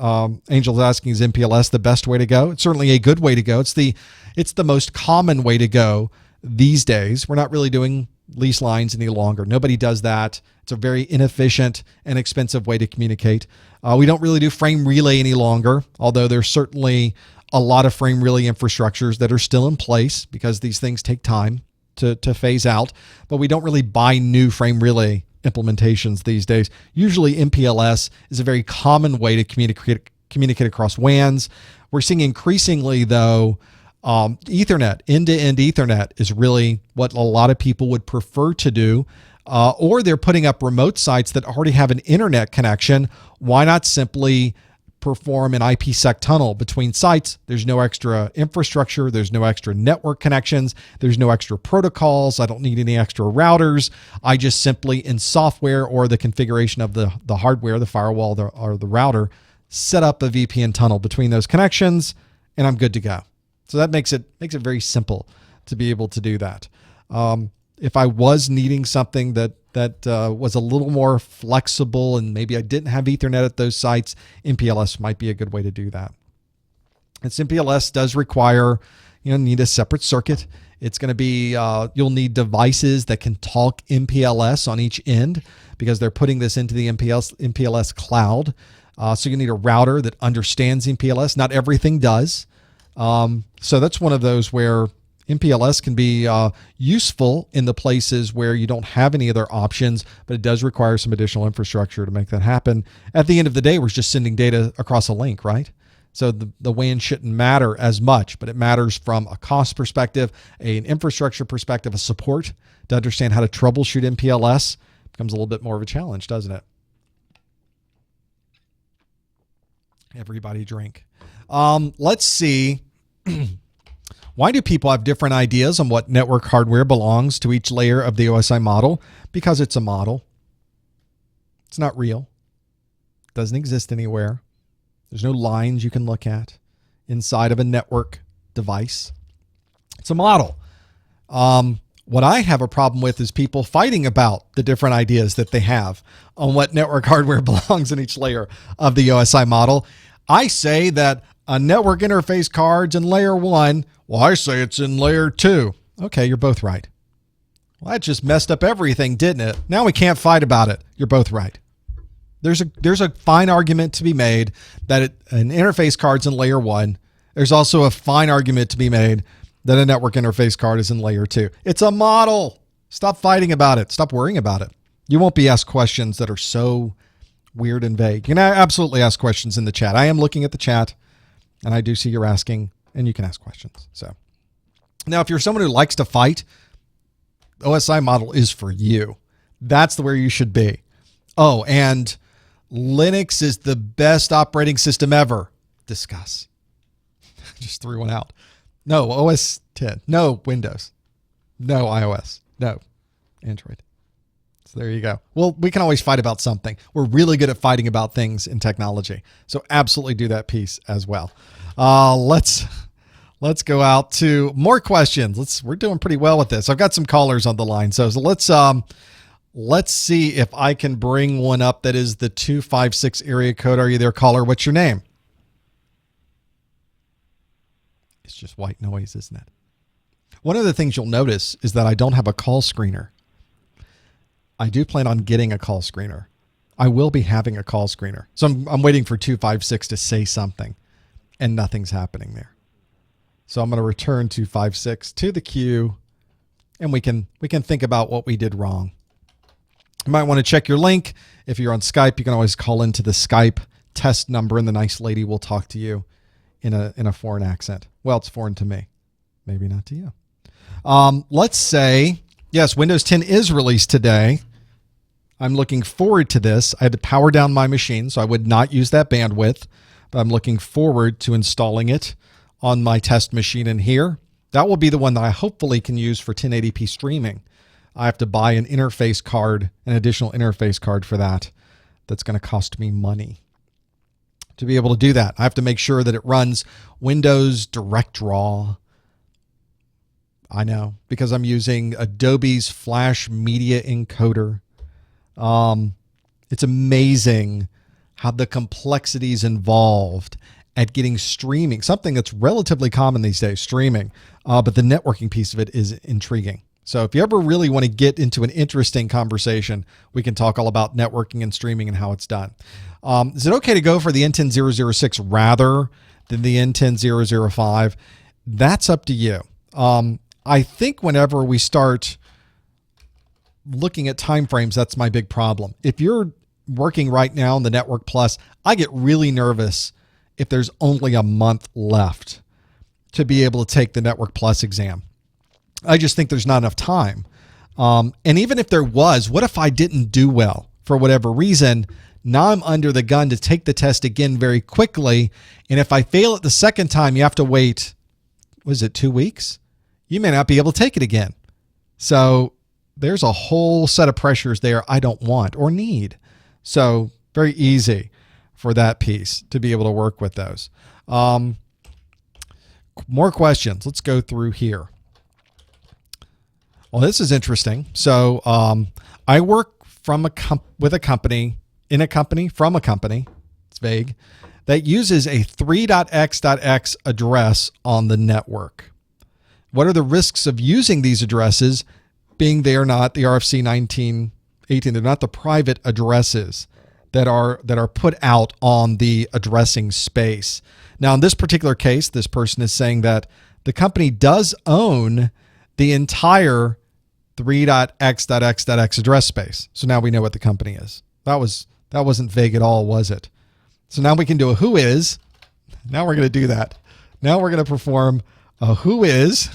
Angel's asking, is MPLS the best way to go? It's certainly a good way to go. It's the most common way to go these days. We're not really doing lease lines any longer. Nobody does that. It's a very inefficient and expensive way to communicate. We don't really do frame relay any longer, although there's certainly a lot of frame relay infrastructures that are still in place because these things take time to phase out. But we don't really buy new frame relay implementations these days. Usually MPLS is a very common way to communicate across WANs. We're seeing increasingly, though, Ethernet, end-to-end Ethernet is really what a lot of people would prefer to do, or they're putting up remote sites that already have an internet connection. Why not simply perform an IPsec tunnel between sites. There's no extra infrastructure. There's no extra network connections. There's no extra protocols. I don't need any extra routers. I just simply, in software or the configuration of the hardware, the firewall or the router, set up a VPN tunnel between those connections, and I'm good to go. So that makes it very simple to be able to do that. If I was needing something that was a little more flexible and maybe I didn't have Ethernet at those sites, MPLS might be a good way to do that. And MPLS does require, need a separate circuit. It's going to be, you'll need devices that can talk MPLS on each end because they're putting this into the MPLS cloud. So you need a router that understands MPLS. Not everything does. So that's one of those where MPLS can be useful in the places where you don't have any other options, but it does require some additional infrastructure to make that happen. At the end of the day, we're just sending data across a link, right? So the WAN shouldn't matter as much, but it matters from a cost perspective, an infrastructure perspective, a support to understand how to troubleshoot MPLS becomes a little bit more of a challenge, doesn't it? Everybody drink. Let's see. Why do people have different ideas on what network hardware belongs to each layer of the OSI model? Because it's a model. It's not real. It doesn't exist anywhere. There's no lines you can look at inside of a network device. It's a model. What I have a problem with is people fighting about the different ideas that they have on what network hardware belongs in each layer of the OSI model. I say that a network interface card's in layer 1. Well, I say it's in layer 2. Okay, you're both right. Well, that just messed up everything, didn't it? Now we can't fight about it. You're both right. There's a fine argument to be made that an interface card's in layer 1. There's also a fine argument to be made that a network interface card is in layer 2. It's a model. Stop fighting about it. Stop worrying about it. You won't be asked questions that are so weird and vague. You can absolutely ask questions in the chat. I am looking at the chat, and I do see you're asking, and you can ask questions. So now, if you're someone who likes to fight, OSI model is for you. That's where you should be. Oh, and Linux is the best operating system ever. Discuss. Just threw one out. No, OS 10. No, Windows. No, iOS. No, Android. So there you go. Well, we can always fight about something. We're really good at fighting about things in technology. So absolutely do that piece as well. Let's go out to more questions. We're doing pretty well with this. I've got some callers on the line. So let's see if I can bring one up that is the 256 area code. Are you there, caller? What's your name? It's just white noise, isn't it? One of the things you'll notice is that I don't have a call screener. I do plan on getting a call screener. I will be having a call screener. So I'm waiting for 256 to say something, and nothing's happening there. So I'm going to return 256 to the queue, and we can think about what we did wrong. You might want to check your link. If you're on Skype, you can always call into the Skype test number, and the nice lady will talk to you in a foreign accent. Well, it's foreign to me. Maybe not to you. Let's say, yes, Windows 10 is released today. I'm looking forward to this. I had to power down my machine, so I would not use that bandwidth, but I'm looking forward to installing it on my test machine in here. That will be the one that I hopefully can use for 1080p streaming. I have to buy an interface card, an additional interface card for that. That's going to cost me money. To be able to do that, I have to make sure that it runs Windows Direct Draw. I know, because I'm using Adobe's Flash Media Encoder. It's amazing how the complexities involved at getting streaming, something that's relatively common these days, streaming, but the networking piece of it is intriguing. So if you ever really want to get into an interesting conversation, we can talk all about networking and streaming and how it's done. Is it okay to go for the N10006 rather than the N10005? That's up to you. I think whenever we start looking at timeframes, that's my big problem. If you're working right now in the Network Plus, I get really nervous if there's only a month left to be able to take the Network Plus exam. I just think there's not enough time. And even if there was, what if I didn't do well for whatever reason? Now I'm under the gun to take the test again very quickly. And if I fail it the second time, you have to wait, was it 2 weeks? You may not be able to take it again. So there's a whole set of pressures there I don't want or need. So very easy for that piece to be able to work with those. More questions. Let's go through here. Well, this is interesting. So I work from with a company, in a company, from a company, it's vague, that uses a 3.x.x address on the network. What are the risks of using these addresses, being they are not the RFC 1918, they're not the private addresses that are put out on the addressing space. Now, in this particular case, this person is saying that the company does own the entire 3.x.x.x address space. So now we know what the company is. That wasn't vague at all, was it? So now we can do a who is. Now we're going to do that. Now we're going to perform a who is.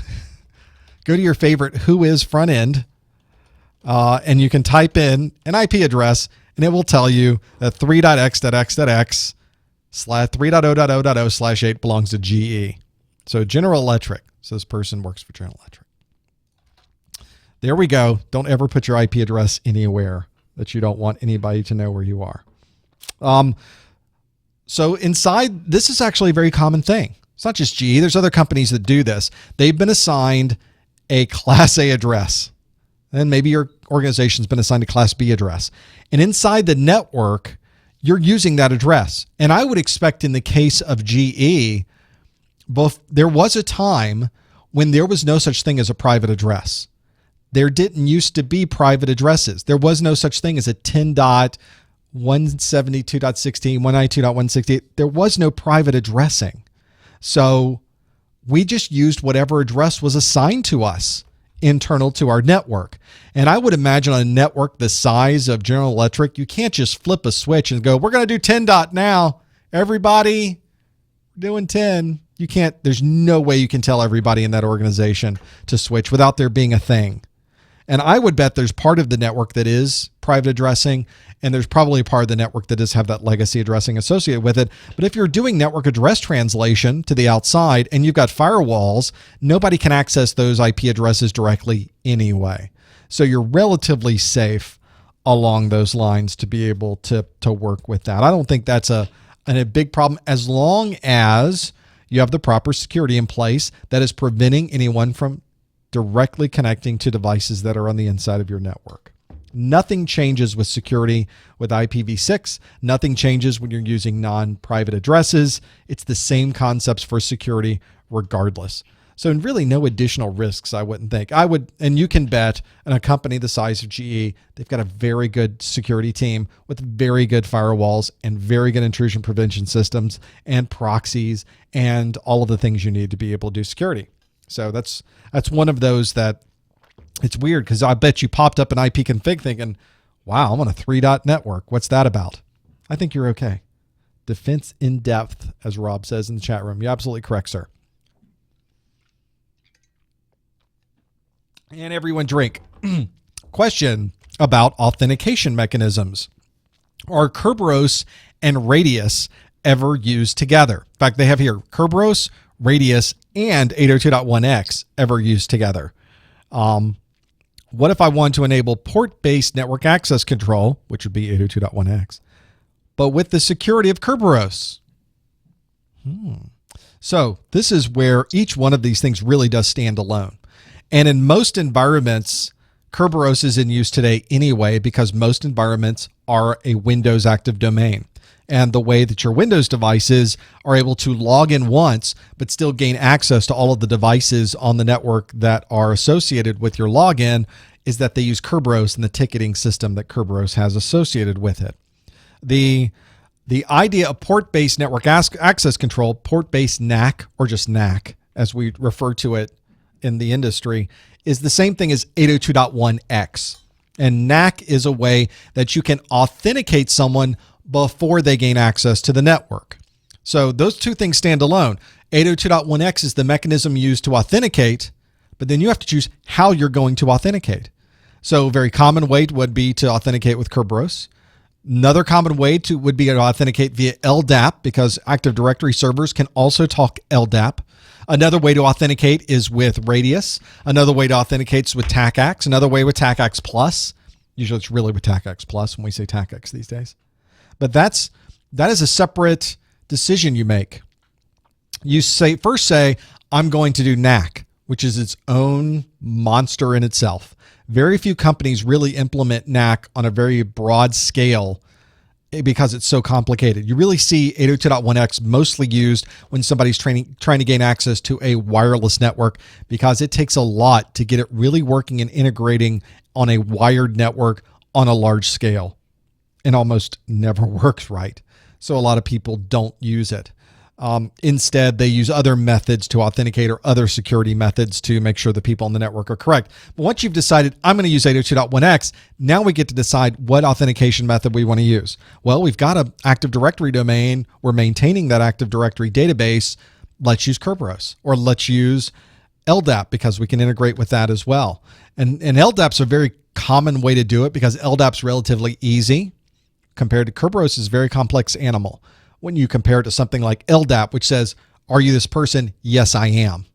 Go to your favorite who is front end, and you can type in an IP address, and it will tell you that 3.x.x.x / 3.0.0.0/8 belongs to GE. So General Electric. So this person works for General Electric. There we go. Don't ever put your IP address anywhere that you don't want anybody to know where you are. So inside, this is actually a very common thing. It's not just GE. There's other companies that do this. They've been assigned a Class A address. And maybe your organization's been assigned a Class B address. And inside the network, you're using that address. And I would expect in the case of GE, there was a time when there was no such thing as a private address. There didn't used to be private addresses. There was no such thing as a 10.172.16, 192.168. There was no private addressing. So we just used whatever address was assigned to us internal to our network. And I would imagine on a network the size of General Electric, you can't just flip a switch and go, we're going to do 10 dot now. Everybody doing 10. You can't, there's no way you can tell everybody in that organization to switch without there being a thing. And I would bet there's part of the network that is private addressing, and there's probably a part of the network that does have that legacy addressing associated with it. But if you're doing network address translation to the outside and you've got firewalls, nobody can access those IP addresses directly anyway. So you're relatively safe along those lines to be able to work with that. I don't think that's a big problem as long as you have the proper security in place that is preventing anyone from directly connecting to devices that are on the inside of your network. Nothing changes with security with IPv6. Nothing changes when you're using non-private addresses. It's the same concepts for security regardless. So really no additional risks, I wouldn't think. And you can bet in a company the size of GE, they've got a very good security team with very good firewalls and very good intrusion prevention systems and proxies and all of the things you need to be able to do security. So that's one of those that it's weird because I bet you popped up an IP config thinking, wow, I'm on a 3-dot network. What's that about? I think you're okay. Defense in depth, as Rob says in the chat room. You're absolutely correct, sir. And everyone drink. Question about authentication mechanisms. Are Kerberos and Radius ever used together? In fact, they have here Kerberos, Radius, and 802.1x ever used together. What if I want to enable port-based network access control, which would be 802.1x, but with the security of Kerberos? So this is where each one of these things really does stand alone. And in most environments, Kerberos is in use today anyway because most environments are a Windows active domain. And the way that your Windows devices are able to log in once, but still gain access to all of the devices on the network that are associated with your login is that they use Kerberos and the ticketing system that Kerberos has associated with it. The idea of port-based network access control, port-based NAC, or just NAC, as we refer to it in the industry, is the same thing as 802.1x. And NAC is a way that you can authenticate someone before they gain access to the network. So those two things stand alone. 802.1x is the mechanism used to authenticate, but then you have to choose how you're going to authenticate. So a very common way would be to authenticate with Kerberos. Another common way would be to authenticate via LDAP, because Active Directory servers can also talk LDAP. Another way to authenticate is with Radius. Another way to authenticate is with TACACS. Another way with TACACS Plus. Usually it's really with TACACS Plus when we say TACACS these days. But that is a separate decision you make. You first say, I'm going to do NAC, which is its own monster in itself. Very few companies really implement NAC on a very broad scale because it's so complicated. You really see 802.1x mostly used when somebody's trying to gain access to a wireless network, because it takes a lot to get it really working and integrating on a wired network on a large scale, and almost never works right. So a lot of people don't use it. Instead, they use other methods to authenticate, or other security methods to make sure the people on the network are correct. But once you've decided, I'm going to use 802.1x, now we get to decide what authentication method we want to use. Well, we've got an Active Directory domain. We're maintaining that Active Directory database. Let's use Kerberos, or let's use LDAP, because we can integrate with that as well. And LDAP's a very common way to do it, because LDAP's relatively easy compared to Kerberos is a very complex animal. When you compare it to something like LDAP, which says, are you this person? Yes, I am.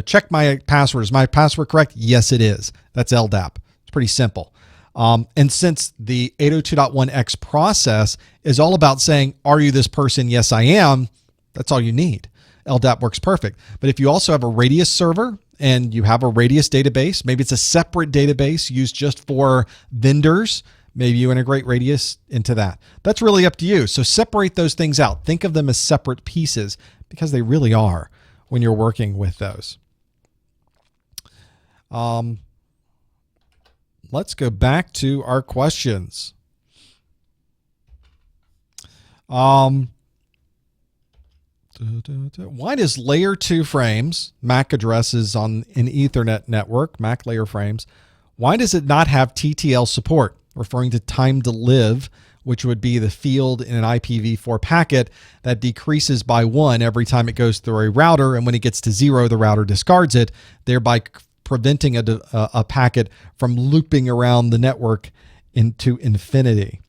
Check my password. Is my password correct? Yes, it is. That's LDAP. It's pretty simple. And since the 802.1x process is all about saying, are you this person? Yes, I am. That's all you need. LDAP works perfect. But if you also have a Radius server and you have a Radius database, maybe it's a separate database used just for vendors, maybe you integrate Radius into that. That's really up to you. So separate those things out. Think of them as separate pieces, because they really are when you're working with those. Let's go back to our questions. Why does layer 2 frames, MAC addresses on an Ethernet network, MAC layer frames, why does it not have TTL support? Referring to time to live, which would be the field in an IPv4 packet that decreases by 1 every time it goes through a router, and when it gets to 0, the router discards it, thereby preventing a packet from looping around the network into infinity.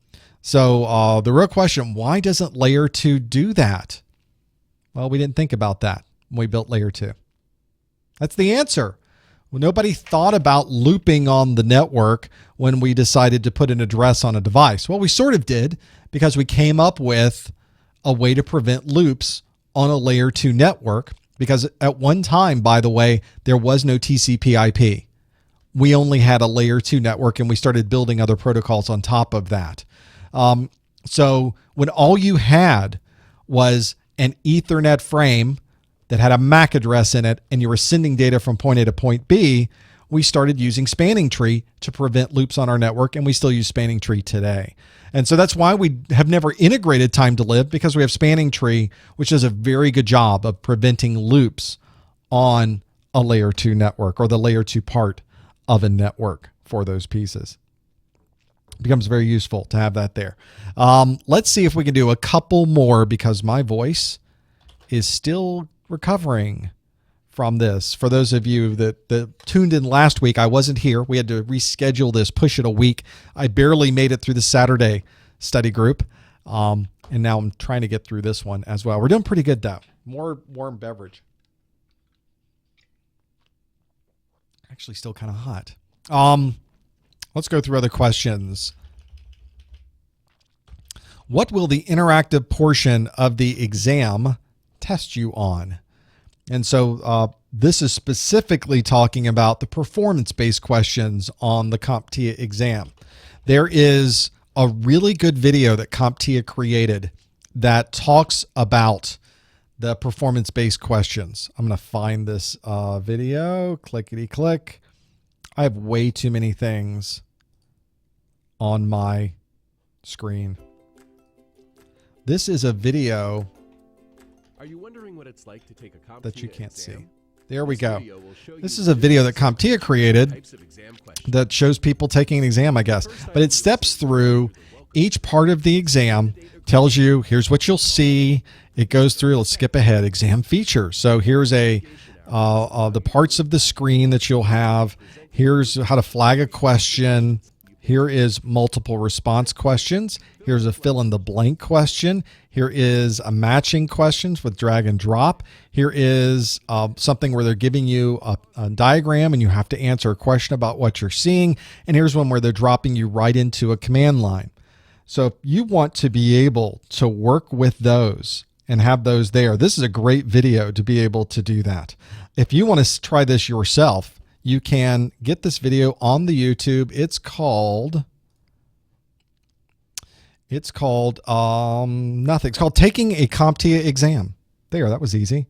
So the real question, why doesn't layer 2 do that? Well, we didn't think about that when we built layer 2. That's the answer. Well, nobody thought about looping on the network when we decided to put an address on a device. Well, we sort of did, because we came up with a way to prevent loops on a layer 2 network, because at one time, by the way, there was no TCP IP. We only had a layer 2 network, and we started building other protocols on top of that. So when all you had was an Ethernet frame that had a MAC address in it, and you were sending data from point A to point B, we started using spanning tree to prevent loops on our network, and we still use spanning tree today. And so that's why we have never integrated time to live, because we have spanning tree, which does a very good job of preventing loops on a layer 2 network, or the layer 2 part of a network for those pieces. It becomes very useful to have that there. Let's see if we can do a couple more, because my voice is still recovering from this. For those of you that tuned in last week, I wasn't here. We had to reschedule this, push it a week. I barely made it through the Saturday study group. And now I'm trying to get through this one as well. We're doing pretty good though. More warm beverage. Actually still kind of hot. Let's go through other questions. What will the interactive portion of the exam test you on? And so this is specifically talking about the performance-based questions on the CompTIA exam. There is a really good video that CompTIA created that talks about the performance-based questions. I'm going to find this video, clickety-click. I have way too many things on my screen. This is a video. Are you wondering what it's like to take a CompTIA that you can't exam? see. There we go. This is a video that CompTIA created that shows people taking an exam, I guess. But it steps through each part of the exam, tells you, here's what you'll see. It goes through, let's skip ahead, exam features. So here's the parts of the screen that you'll have. Here's how to flag a question. Here is multiple response questions. Here's a fill in the blank question. Here is a matching questions with drag and drop. Here is something where they're giving you a diagram and you have to answer a question about what you're seeing. And here's one where they're dropping you right into a command line. So if you want to be able to work with those and have those there, this is a great video to be able to do that. If you want to try this yourself, you can get this video on the YouTube. It's called nothing. It's called Taking a CompTIA Exam. There, that was easy.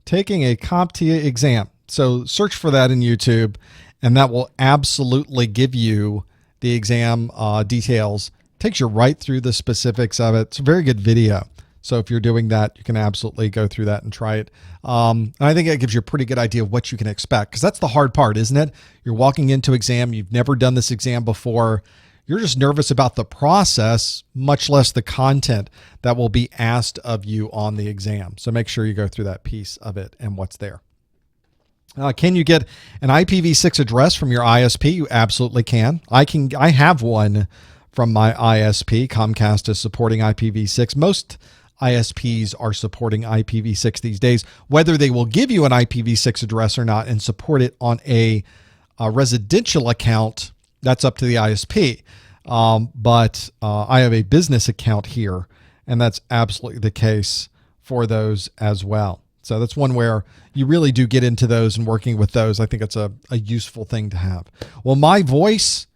Taking a CompTIA Exam. So search for that in YouTube, and that will absolutely give you the exam details. Takes you right through the specifics of it. It's a very good video. So if you're doing that, you can absolutely go through that and try it. And I think it gives you a pretty good idea of what you can expect, because that's the hard part, isn't it? You're walking into exam. You've never done this exam before. You're just nervous about the process, much less the content that will be asked of you on the exam. So make sure you go through that piece of it and what's there. Can you get an IPv6 address from your ISP? You absolutely can. I have one from my ISP. Comcast is supporting IPv6. Most ISPs are supporting IPv6 these days. Whether they will give you an IPv6 address or not and support it on a residential account, that's up to the ISP. But I have a business account here, and that's absolutely the case for those as well. So that's one where you really do get into those and working with those. I think it's a useful thing to have. Well, my voice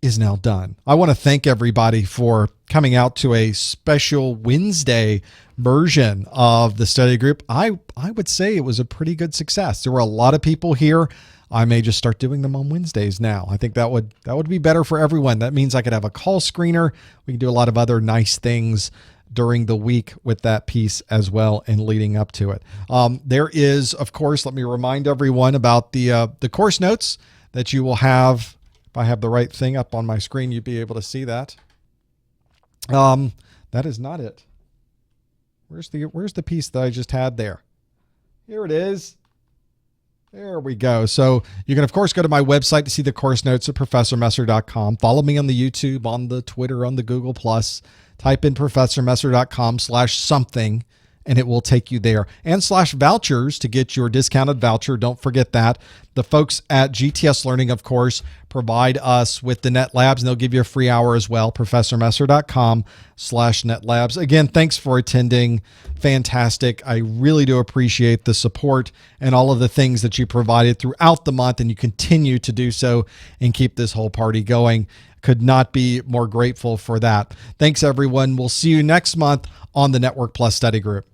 is now done. I want to thank everybody for coming out to a special Wednesday version of the study group. I would say it was a pretty good success. There were a lot of people here. I may just start doing them on Wednesdays now. I think that would be better for everyone. That means I could have a call screener. We can do a lot of other nice things during the week with that piece as well and leading up to it. There is, of course, let me remind everyone about the course notes that you will have. If I have the right thing up on my screen, you'd be able to see that. That is not it. Where's the piece that I just had there? Here it is. There we go. So you can, of course, go to my website to see the course notes at professormesser.com. Follow me on the YouTube, on the Twitter, on the Google+. Type in professormesser.com/something, and it will take you there. And /vouchers to get your discounted voucher. Don't forget that. The folks at GTS Learning, of course, provide us with the NetLabs, and they'll give you a free hour as well. professormesser.com/NetLabs. Again, thanks for attending. Fantastic. I really do appreciate the support and all of the things that you provided throughout the month, and you continue to do so and keep this whole party going. Could not be more grateful for that. Thanks, everyone. We'll see you next month on the Network Plus Study Group.